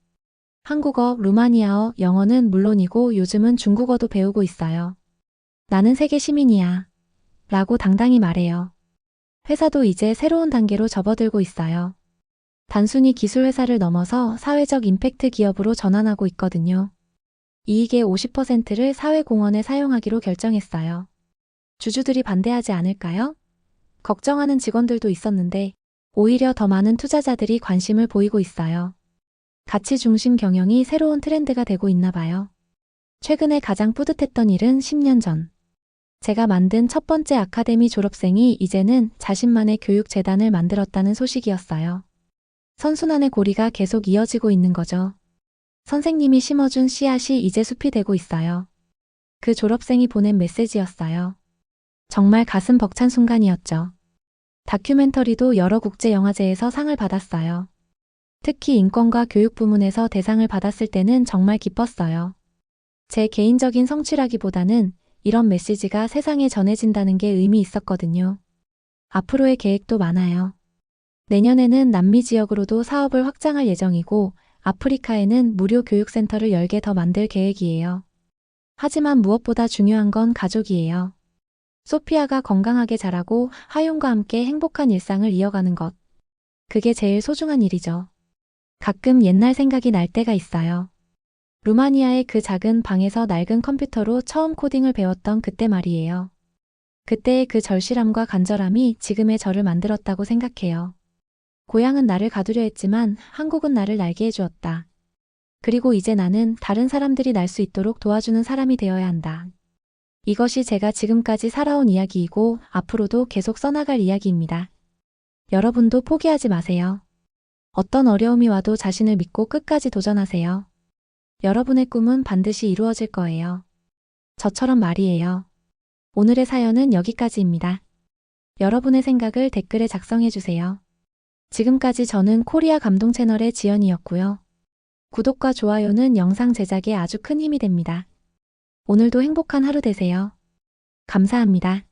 한국어, 루마니아어, 영어는 물론이고 요즘은 중국어도 배우고 있어요. 나는 세계 시민이야. 라고 당당히 말해요. 회사도 이제 새로운 단계로 접어들고 있어요. 단순히 기술 회사를 넘어서 사회적 임팩트 기업으로 전환하고 있거든요. 이익의 50%를 사회공헌에 사용하기로 결정했어요. 주주들이 반대하지 않을까요? 걱정하는 직원들도 있었는데 오히려 더 많은 투자자들이 관심을 보이고 있어요. 가치 중심 경영이 새로운 트렌드가 되고 있나 봐요. 최근에 가장 뿌듯했던 일은 10년 전. 제가 만든 첫 번째 아카데미 졸업생이 이제는 자신만의 교육재단을 만들었다는 소식이었어요. 선순환의 고리가 계속 이어지고 있는 거죠. 선생님이 심어준 씨앗이 이제 숲이 되고 있어요. 그 졸업생이 보낸 메시지였어요. 정말 가슴 벅찬 순간이었죠. 다큐멘터리도 여러 국제영화제에서 상을 받았어요. 특히 인권과 교육 부문에서 대상을 받았을 때는 정말 기뻤어요. 제 개인적인 성취라기보다는 이런 메시지가 세상에 전해진다는 게 의미 있었거든요. 앞으로의 계획도 많아요. 내년에는 남미 지역으로도 사업을 확장할 예정이고 아프리카에는 무료 교육센터를 10개 더 만들 계획이에요. 하지만 무엇보다 중요한 건 가족이에요. 소피아가 건강하게 자라고 하윤과 함께 행복한 일상을 이어가는 것. 그게 제일 소중한 일이죠. 가끔 옛날 생각이 날 때가 있어요. 루마니아의 그 작은 방에서 낡은 컴퓨터로 처음 코딩을 배웠던 그때 말이에요. 그때의 그 절실함과 간절함이 지금의 저를 만들었다고 생각해요. 고향은 나를 가두려 했지만 한국은 나를 날게 해주었다. 그리고 이제 나는 다른 사람들이 날 수 있도록 도와주는 사람이 되어야 한다. 이것이 제가 지금까지 살아온 이야기이고 앞으로도 계속 써나갈 이야기입니다. 여러분도 포기하지 마세요. 어떤 어려움이 와도 자신을 믿고 끝까지 도전하세요. 여러분의 꿈은 반드시 이루어질 거예요. 저처럼 말이에요. 오늘의 사연은 여기까지입니다. 여러분의 생각을 댓글에 작성해주세요. 지금까지 저는 코리아 감동 채널의 지연이었고요. 구독과 좋아요는 영상 제작에 아주 큰 힘이 됩니다. 오늘도 행복한 하루 되세요. 감사합니다.